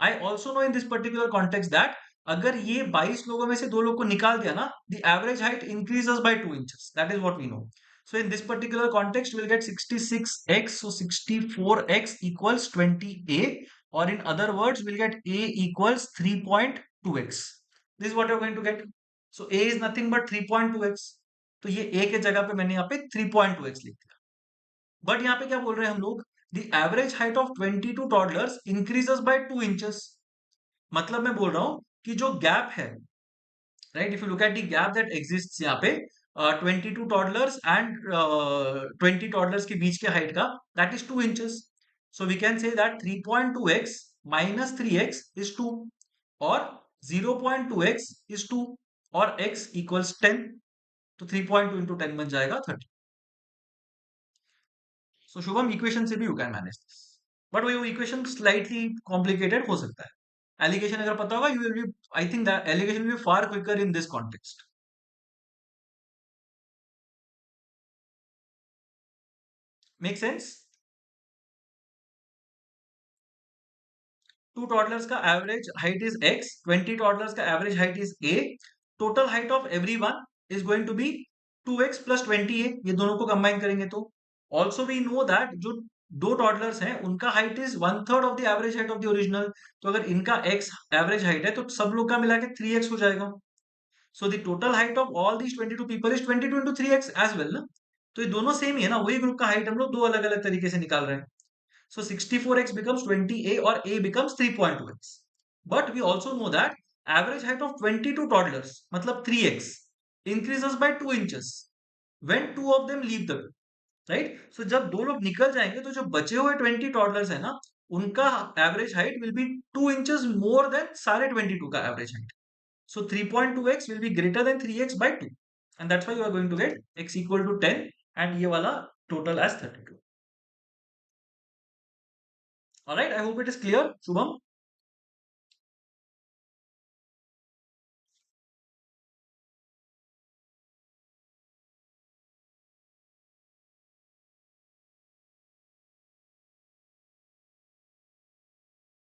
I also know in this particular context that अगर ये 22 लोगों में से दो लोग को निकाल दिया ना, the average height increases by 2 inches. That is what we know. So in this particular context, we'll get 66x. So 64x equals 20a. Or in other words, we'll get a equals 3.2x. This is what you're going to get. So a is nothing but 3.2x. तो ये a के जगह पे मैंने यहाँ पे 3.2x लिख दिया. बट यहाँ पे क्या बोल रहे हैं हम लोग, the average height of 22 toddlers increases by 2 inches. मतलब मैं बोल रहा हूं कि जो गैप है, right, if you look at the gap that exists यहाँ पे 22 टॉडलर्स एंड 20 टॉडलर्स के बीच के हाइट का, that is 2 inches. So we can say that 3.2x minus 3x is 2, और 0.2x इज 2, और x इक्वल्स 10. तो 3.2 इंटू 10 बन जाएगा 30. सो शुभम, इक्वेशन से भी you can manage this, but वो इक्वेशन स्लाइटली कॉम्प्लिकेटेड हो सकता है. एलिगेशन अगर पता होगा, you will be, I think that alligation will be far quicker in this context. Make sense. Two toddlers का average height is x, 20 toddlers का average height is a. Total height of everyone is going to be 2x plus 20a. ये दोनों को combine करेंगे तो also we know that जो दो toddlers हैं उनका height is 1/3 of the average height of the original. तो अगर इनका x एवरेज हाइट है तो सब लोग का मिला के 3x हो जाएगा. So the total height of all these 22 people is 22 into 3x as well ना. तो ये दोनों सेम ही है ना, वही ग्रुप का हाइट हम लोग दो अलग अलग तरीके से निकाल रहे हैं. So 64x becomes 20a or a becomes 3.2x. But we also know that average height of 22 toddlers, मतलब 3x, increases by 2 inches when two of them leave the group, right? So जब दो लोग निकल जाएंगे तो जो बचे हुए 20 toddlers है ना, उनका average height will be 2 inches more than सारे 22 का average height. So 3.2x will be greater than 3x by 2. And that's why you are going to get x equal to 10 and ये वाला total as 32. All right, I hope it is clear, Shubham.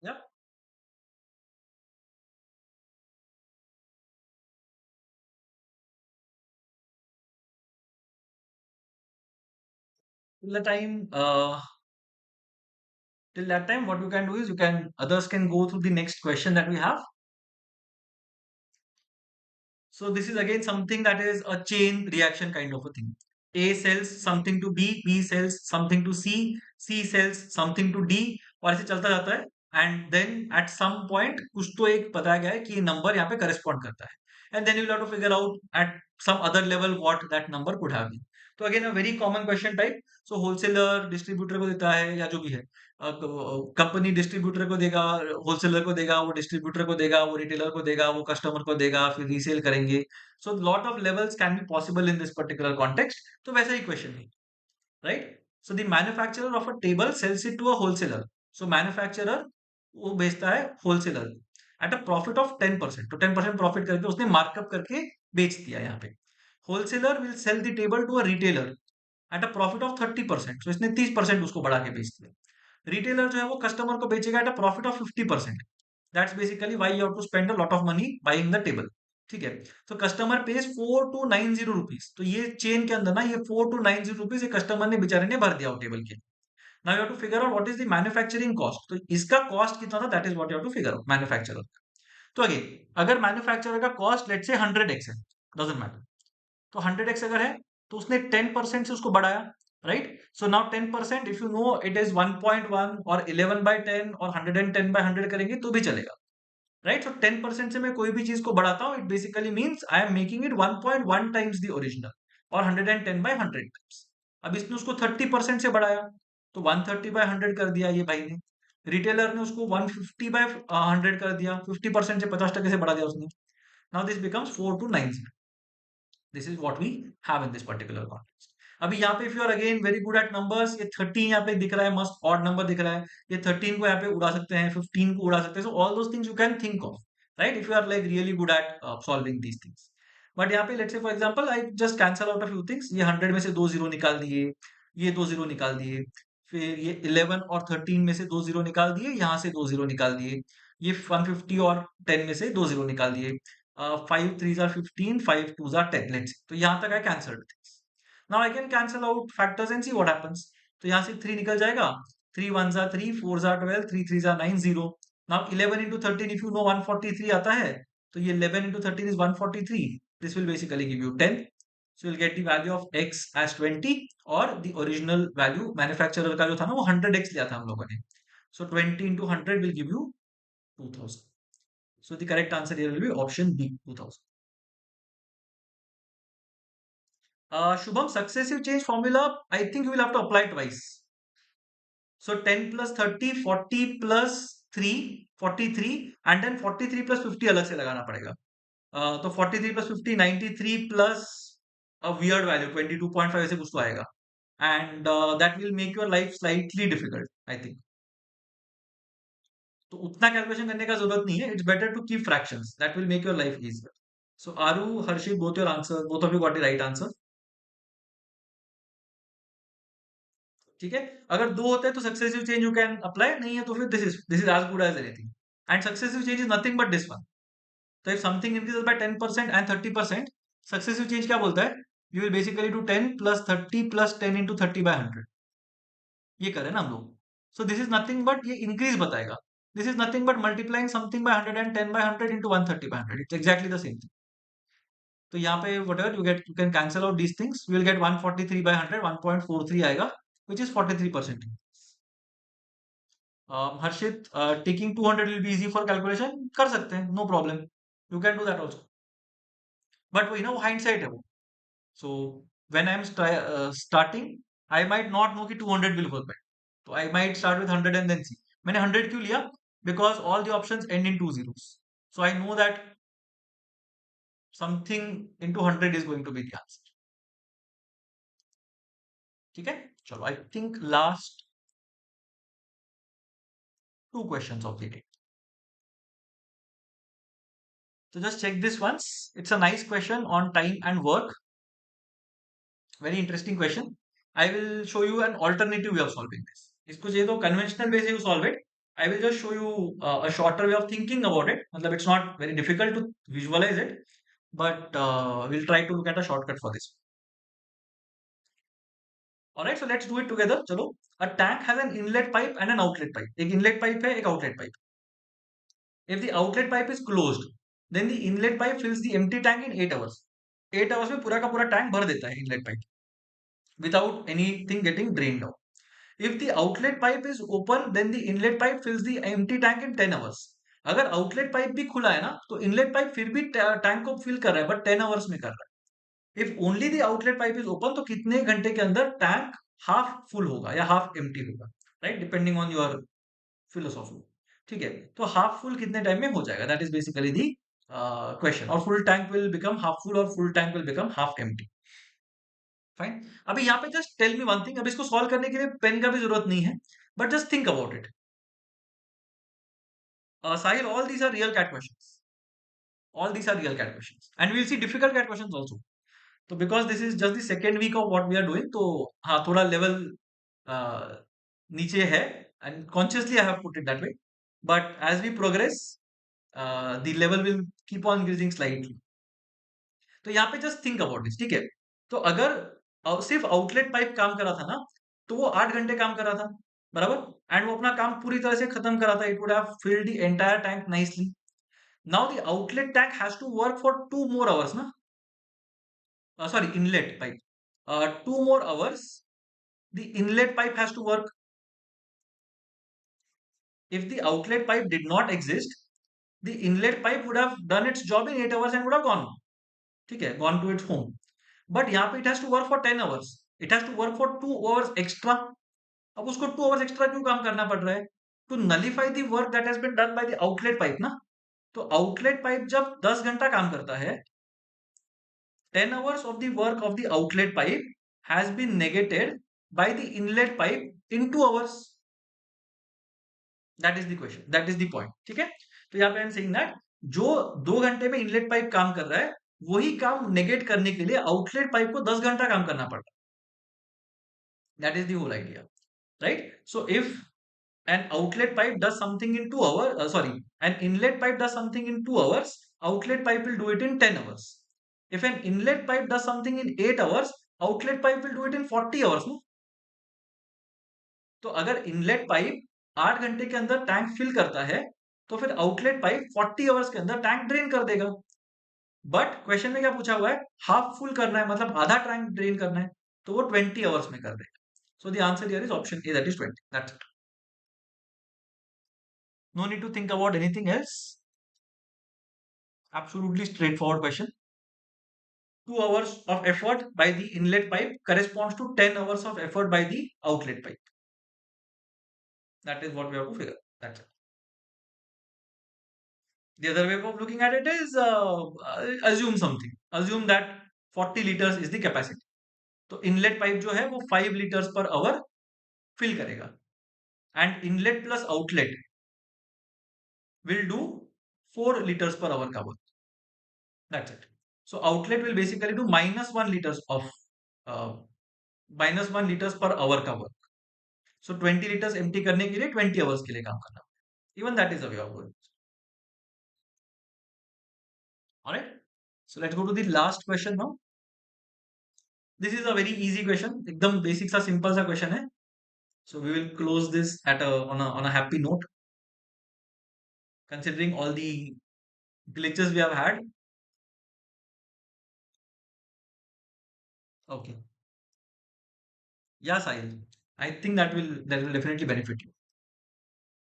Yeah. Till the time Till that time, what you can do is you can others can go through the next question that we have. So this is again something that is a chain reaction kind of a thing. A sells something to B sells something to C sells something to D और ऐसे चलता जाता है. And then at some point कुछ तो एक बताया गया है कि ये नंबर यहाँ पे correspond करता है. And then you will have to figure out at some other level what that number could have been. तो again a very common question type. So wholesaler distributor को देता है या जो भी है, कंपनी डिस्ट्रीब्यूटर को देगा, होलसेलर को देगा, वो डिस्ट्रीब्यूटर को देगा, वो रिटेलर को देगा, वो कस्टमर को देगा, फिर रीसेल करेंगे. So lot of levels can be possible in this particular context. तो वैसा ही क्वेश्चन है, right. So the manufacturer of a table sells it to a wholesaler. So manufacturer वो बेचता है wholesaler at a profit of 10%. तो 10% profit करके उसने मार्कअप करके बेच दिया यहाँ पे. Wholesaler will sell the table to a retailer at a profit of 30%. तो इसने 30% उसको बढ़ा के बेच दिया. रिटेलर जो है वो कस्टमर को बेचेगा at a profit of 50%. That's basically why you have to spend a lot of money buying the table. ठीक है. तो कस्टमर पेज 4290 रुपीज. तो ये चेन के अंदर ना ये 4290 रुपीज ये कस्टमर ने बेचारे ने भर दिया वो टेबल के. Now you have to figure out what is the manufacturing cost. तो इसका कॉस्ट कितना था, that is what you have to figure out manufacturer. तो अगेन अगर मैन्युफैक्चरर का कॉस्ट लेट्स से 100x है, डजंट मैटर. तो 100x अगर है तो उसने 10% से उसको बढ़ाया, right. So now 10% if you know it is 1.1 और 11/10 और 110/100 करेंगे तो भी चलेगा, राइट. सो 10% से मैं कोई भी चीज को बढ़ाता हूँ, it basically means I am making it 1.1 times the original और 110/100 टाइम्स. अब इसने उसको 30% से बढ़ाया तो 130/100 कर दिया ये भाई ने. रिटेलर ने उसको 150/100 कर दिया, 50% से 50% से बढ़ा दिया उसने. Now this becomes 4290. This is what we have in this particular context. अभी यहाँ पे if you are again very good at numbers, ये 13 यहाँ पे दिख रहा है, मस्त ऑड नंबर दिख रहा है. ये 13 को यहाँ पे उड़ा सकते हैं, 15 को उड़ा सकते हैं. So all those things you can think of, right, if you are like really good at solving these things. But यहाँ पे let's say for example I just cancel out a few things. ये 100 में से दो zero निकाल दिए, ये दो जीरो निकाल दिए. फिर ये 11 और 13 में से दो जीरो निकाल दिए, यहाँ से दो जीरो निकाल दिए. ये 150 और 10 में से दो जीरो निकाल दिए. 5 3s are 15, 5 2s are 10, let's say. तो यहाँ तक I cancelled things. Now I can cancel out factors and see what happens. तो यहाँ से 3 निकल जाएगा. 3 1s are 3, 4s are 12, 3 3s are 9, 0. Now 11 into 13, if you know 143 आता है, तो ये 11 into 13 is 143. This will basically give you 10. So you'll get the value of x as 20 और the original value manufacturer का जो था ना वो 100x लिया था हम लोगों ने. So 20 into 100 will give you 2000. So the correct answer here will be option B, 2000. Shubham, successive change formula, I think you will have to apply twice. So 10 plus 30, 40 plus 3, 43, and then 43 plus 50 अलग से लगाना पड़ेगा. तो 43 plus 50, 93 plus a weird value, 22.5 ऐसे कुछ तो आएगा. And that will make your life slightly difficult, I think. तो उतना कैलकुलेशन करने का जरूरत नहीं है. It's better to keep fractions. That will make your life easier. So Aru, Harshit, both your answer, both of you got the right answer. ठीक है. अगर दो होते हैं तो successive change you can apply, नहीं है तो फिर this is as good as anything. And successive change is nothing but this one. तो if something increases by 10% and 30%, successive change क्या बोलता है, you will basically do 10 plus 30 plus 10 into 30/100. ये करें ना हम लोग. So this is nothing but ये इंक्रीज बताएगा. This is nothing but multiplying something bye 110/100 into 130/100. It's exactly the same thing. तो यहाँ पे whatever you get, you can cancel out these things. You will get 143/100, 1.43 आएगा, which is 43%. Harshit, taking 200 will be easy for calculation, कर सकते हैं, no problem. You can do that also. But वही ना, वो हाइंडसाइट है वो. So when I am starting, I might not know कि 200 विल वर्क. तो I might start with 100 and then see. मैंने 100 क्यों लिया, because all the options and in two zeros. So I know that something into 100 is going to be the answer. ठीक है. चलो, I think last two questions of the day. So just check this once. It's a nice question on time and work. Very interesting question. I will show you an alternative way of solving this. इसको चाहिए तो conventional way से you solve it. I will just show you a shorter way of thinking about it. मतलब it's not very difficult to visualize it, but we'll try to look at a shortcut for this. Alright, so let's do it together, चलो. A tank has an inlet pipe and an outlet pipe. एक inlet pipe है, एक outlet pipe. If the outlet pipe is closed, then the inlet pipe fills the empty tank in 8 hours. 8 hours में पूरा का पूरा tank भर देता है inlet pipe, without anything getting drained out. If the outlet pipe is open, then the inlet pipe fills the empty tank in 10 hours. अगर outlet pipe भी खुला है ना, तो इनलेट पाइप फिर भी टैंक को फिल कर रहा है, बट 10 आवर्स में कर रहा है. If only the outlet pipe is open, तो कितने घंटे के अंदर टैंक हाफ फुल होगा या हाफ एम्प्टी होगा, right, depending on your philosophy. ठीक है, तो हाफ फुल कितने टाइम में हो जाएगा, that is basically the question. और full tank will become half full और full tank will become half empty. Fine. अभी यहाँ पे just tell me one thing. अब इसको सॉल्व करने के लिए पेन का भी जरूरत नहीं है, but just think about it. Sahil, all these are real cat questions. All these are real cat questions. And we'll see difficult cat questions also. So because this is just the second week of what we are doing, तो हाँ थोड़ा level नीचे है, and consciously I have put it that way. But as we progress, the level will keep on increasing slightly. तो यहाँ पे just think about this, ठीक है? तो अगर सिर्फ आउटलेट पाइप काम कर रहा था ना, तो वो 8 घंटे काम कर रहा था, बराबर, एंड वो अपना काम पूरी तरह से खत्म कर रहा था. It would have filled the entire tank nicely. Now the outlet tank has to work for 2 more hours, na? Sorry, inlet pipe. 2 more hours. The inlet pipe has to work. If the outlet pipe did not exist, the inlet pipe would have done its job in 8 hours and would have gone. ठीक है, gone to its home. But यहाँ पे it has to work for 10 hours. It has to work for 2 hours extra. अब उसको 2 hours extra क्यों काम करना पड़ रहा है? To nullify the work that has been done by the outlet pipe, ना? तो आउटलेट पाइप जब 10 घंटा काम करता है, 10 hours of the work of the outlet pipe has been negated by the inlet pipe in 2 hours. That is the question. That is the point. ठीक है, तो यहाँ पे आई एम सेइंग दैट जो 2 घंटे में इनलेट पाइप काम कर रहा है, वही काम नेगेट करने के लिए आउटलेट पाइप को 10 घंटा काम करना पड़ता है. That is the whole idea, right. So if an outlet pipe does something in 2 hours, sorry, an inlet pipe does something in 2 hours, outlet pipe will do it in 10 hours. If an inlet pipe does something in 8 hours, outlet pipe will do it in 40 hours, no? तो अगर inlet pipe 8 घंटे के अंदर tank fill करता है, तो फिर outlet pipe 40 hours के अंदर टैंक ड्रेन कर देगा. बट क्वेश्चन में क्या पूछा हुआ है, हाफ फुल करना है, मतलब आधा टैंक ड्रेन करना है, तो वो 20 आवर्स में कर देगा. So the answer here is option A, that is 20. That's it. No need to think about anything else. Absolutely straightforward question. 2 hours of effort by the inlet pipe corresponds to 10 hours of effort by the outlet pipe. That is what we have to figure. That's it. The other way of looking at it is assume something. Assume that 40 liters is the capacity. तो inlet pipe जो है वो 5 liters per hour fill करेगा, and inlet plus outlet will do 4 liters per hour का work. That's it. So outlet will basically do minus 1 liters per hour का work. So 20 liters empty करने के लिए 20 hours के लिए काम करना. Even that is a way of doing it. Alright. So let's go to the last question now. This is a very easy question. एकदम basic सा simple सा question है. So we will close this at on a happy note. Considering all the glitches we have had. Okay. Yeah, Sahil. I think that will definitely benefit you.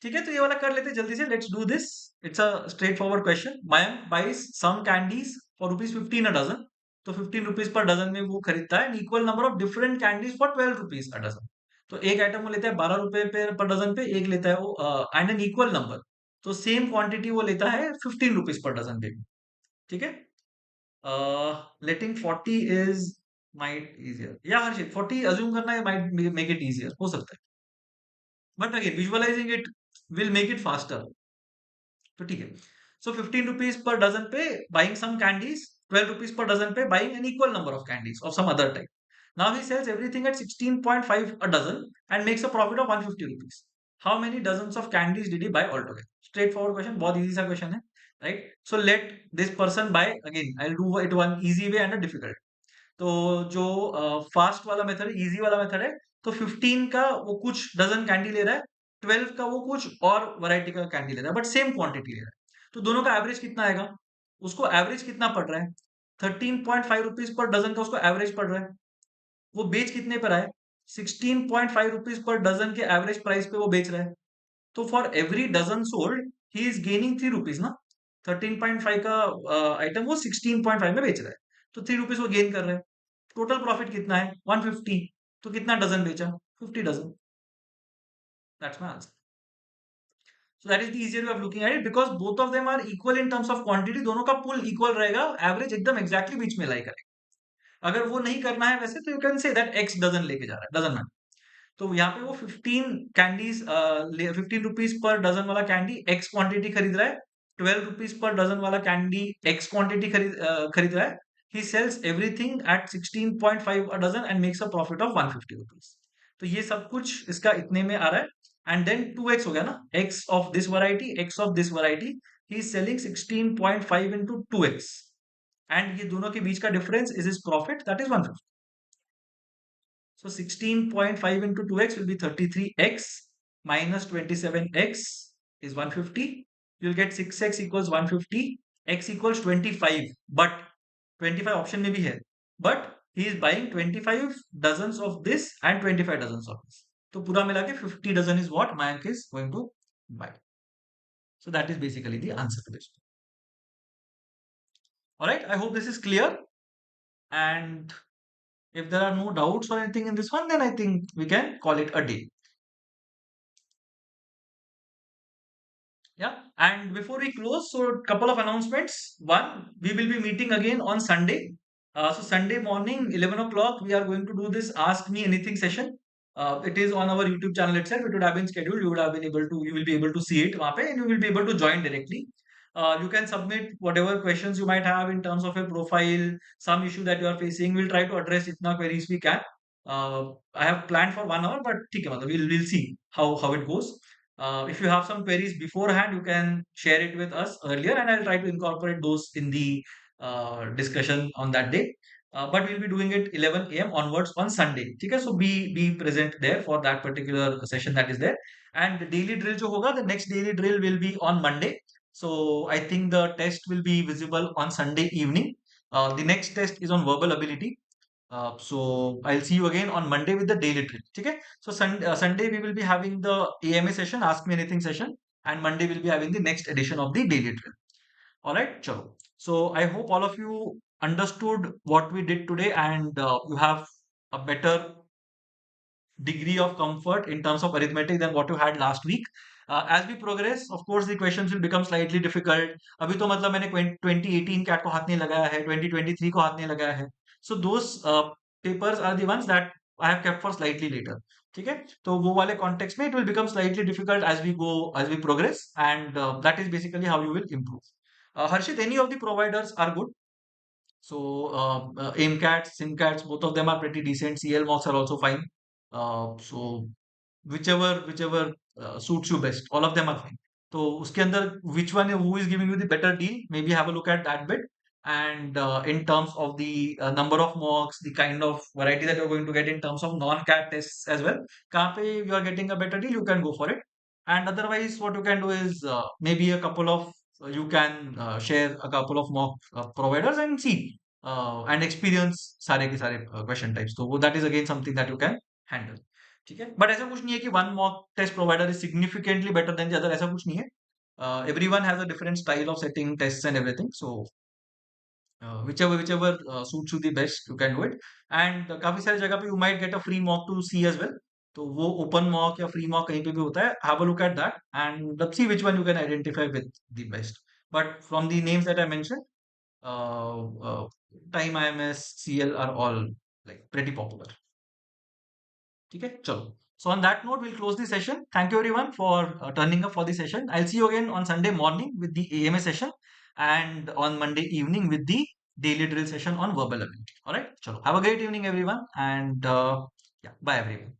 ठीक है, तो ये वाला कर लेते जल्दी से. Let's do this. It's a straightforward question. Ma'am buys some candies for ₹15 a dozen. तो ₹15 पर डजन में वो खरीदता है equal number of different candies for ₹12 a dozen. तो एक आइटम वो लेता है ₹12 पर डजन पे, एक लेता है वो एंड एन इक्वल नंबर. तो सेम क्वांटिटी वो लेता है ₹15 पर डजन पे भी. ठीक है. लेटिंग 40 इज माइट इजियर. या हर्षित 40 अज्यूम करना है माइट मेक इट इजियर, हो सकता है, but again visualising it will make it faster. तो ठीक है. सो ₹15 पर डजन पे बाइंग सम कैंडीज, ₹12 पर डजन पे buying an equal number of candies of some other type. Now he sells everything at 16.5 a dozen and makes a profit of ₹150. How many dozens of candies did he buy all together? Straightforward question, बहुत easy सा क्वेश्चन है, right. So let this person buy, again I will do it one easy way and a difficult. तो जो fast वाला method है, easy वाला method है, तो 15 का वो कुछ डजन कैंडी ले रहा है, 12 का वो कुछ और वैरायटी का कैंडी ले रहा है, बट सेम क्वांटिटी ले रहा है। तो दोनों का एवरेज कितना आएगा? उसको एवरेज कितना पड़ रहा है? 13.5 रुपीज पर डजन का उसको एवरेज पड़ रहा है। वो बेच कितने पर आए? 16.5 रुपीज पर डजन के एवरेज प्राइस पे वो बेच रहा है। तो for every dozen sold he is gaining 3 rupees ना। 13.5 का आइटम वो 16.5 में बेच रहा है, तो 3 रुपीज वो गेन कर रहा है। टोटल प्रॉफिट कितना है? 150। तो कितना डजन बेचा? 50 dozen. That's my answer. So that is the easier way of looking at it, because both of them are equal in terms of quantity. दोनों का पुल इक्वल रहेगा, एवरेज एकदम एग्जैक्टली बीच में लाई करेगा। अगर वो नहीं करना है वैसे, तो you can say that x dozen लेके जा रहा है, डजन। तो यहाँ पे वो 15 कैंडीज 15 रुपीज पर डजन वाला कैंडी एक्स क्वांटिटी खरीद रहा है, 12 रुपीज पर डजन वाला कैंडी एक्स क्वांटिटी खरीद रहा है। He sells everything at 16.5 a dozen and makes a profit of 150 rupees. तो ये सब कुछ इसका इतने में आ रहा है। एंड देन 2x हो गया ना, x of this variety, x of this variety. He is selling 16.5 into 2x, and ये दोनों के बीच का difference is is profit, that is 150। So 16.5 into 2x will be 33x minus 27x is 150. You'll get 6x equals 150, x equals 25. But 25 option में भी है. But he is buying 25 dozens of this and 25 dozens of this. तो पूरा मिला के 50 dozen is what Mayank is going to buy. So that is basically the answer to this. Alright, I hope this is clear. And if there are no doubts or anything in this one, then I think we can call it a day. Yeah, and before we close, so a couple of announcements. One, we will be meeting again on Sunday. So Sunday morning, 11 o'clock, we are going to do this Ask Me Anything session. It is on our YouTube channel itself. It would have been scheduled. You would have been able to, you will be able to see it वहाँ पे, and you will be able to join directly. You can submit whatever questions you might have in terms of a profile, some issue that you are facing. We'll try to address itna queries we can. I have planned for 1 hour, but ठीक है, मतलब we'll see how it goes. If you have some queries beforehand, you can share it with us earlier, and I'll try to incorporate those in the discussion on that day. But we'll be doing it 11 a.m. onwards on Sunday. Okay, so be present there for that particular session that is there. And the daily drill जो होगा, the next daily drill will be on Monday. So I think the test will be visible on Sunday evening. The next test is on verbal ability. So I'll see you again on Monday with the daily drill. Okay. So Sunday we will be having the AMA session, Ask Me Anything session, and Monday we'll be having the next edition of the daily drill. All right, chalo. So I hope all of you understood what we did today, and you have a better degree of comfort in terms of arithmetic than what you had last week. As we progress, of course, the questions will become slightly difficult. अभी तो मतलब मैंने 2018 cat को हाथ नहीं लगाया है, 2023 को हाथ नहीं लगाया है. So those papers are the ones that I have kept for slightly later. ठीक है, तो वो वाले context में it will become slightly difficult as we go, as we progress, and that is basically how you will improve. Harshit, any of the providers are good. So AIMCATs, SIMCATs, both of them are pretty decent. CL mocks are also fine. So whichever suits you best, all of them are fine. तो उसके अंदर which one who is giving you the better deal, maybe have a look at that bit. And in terms of the number of mocks, the kind of variety that you're going to get in terms of non-CAT tests as well, कहाँ पे you are getting a better deal, you can go for it. And otherwise, what you can do is maybe a couple of you can share a couple of mock providers and see and experience सारे के सारे question types. तो वो that is again something that you can handle. ठीक है, but ऐसा कुछ नहीं है कि one mock test provider is significantly better than the other, ऐसा कुछ नहीं है. Everyone has a different style of setting tests and everything. So whichever suits you the best, you can do it. And काफी सारी जगह पे you might get a free mock to see as well. तो वो open mock या free mock कहीं पे भी होता है. Have a look at that and see which one you can identify with the best. But from the names that I mentioned, uh, uh, Time IMS, CL are all like pretty popular. ठीक है, चलो. So on that note, we'll close the session. Thank you everyone for turning up for the session. I'll see you again on Sunday morning with the AMA session and on Monday evening with the daily drill session on verbal ability. All right, chalo. Have a great evening, everyone, and yeah, bye everyone.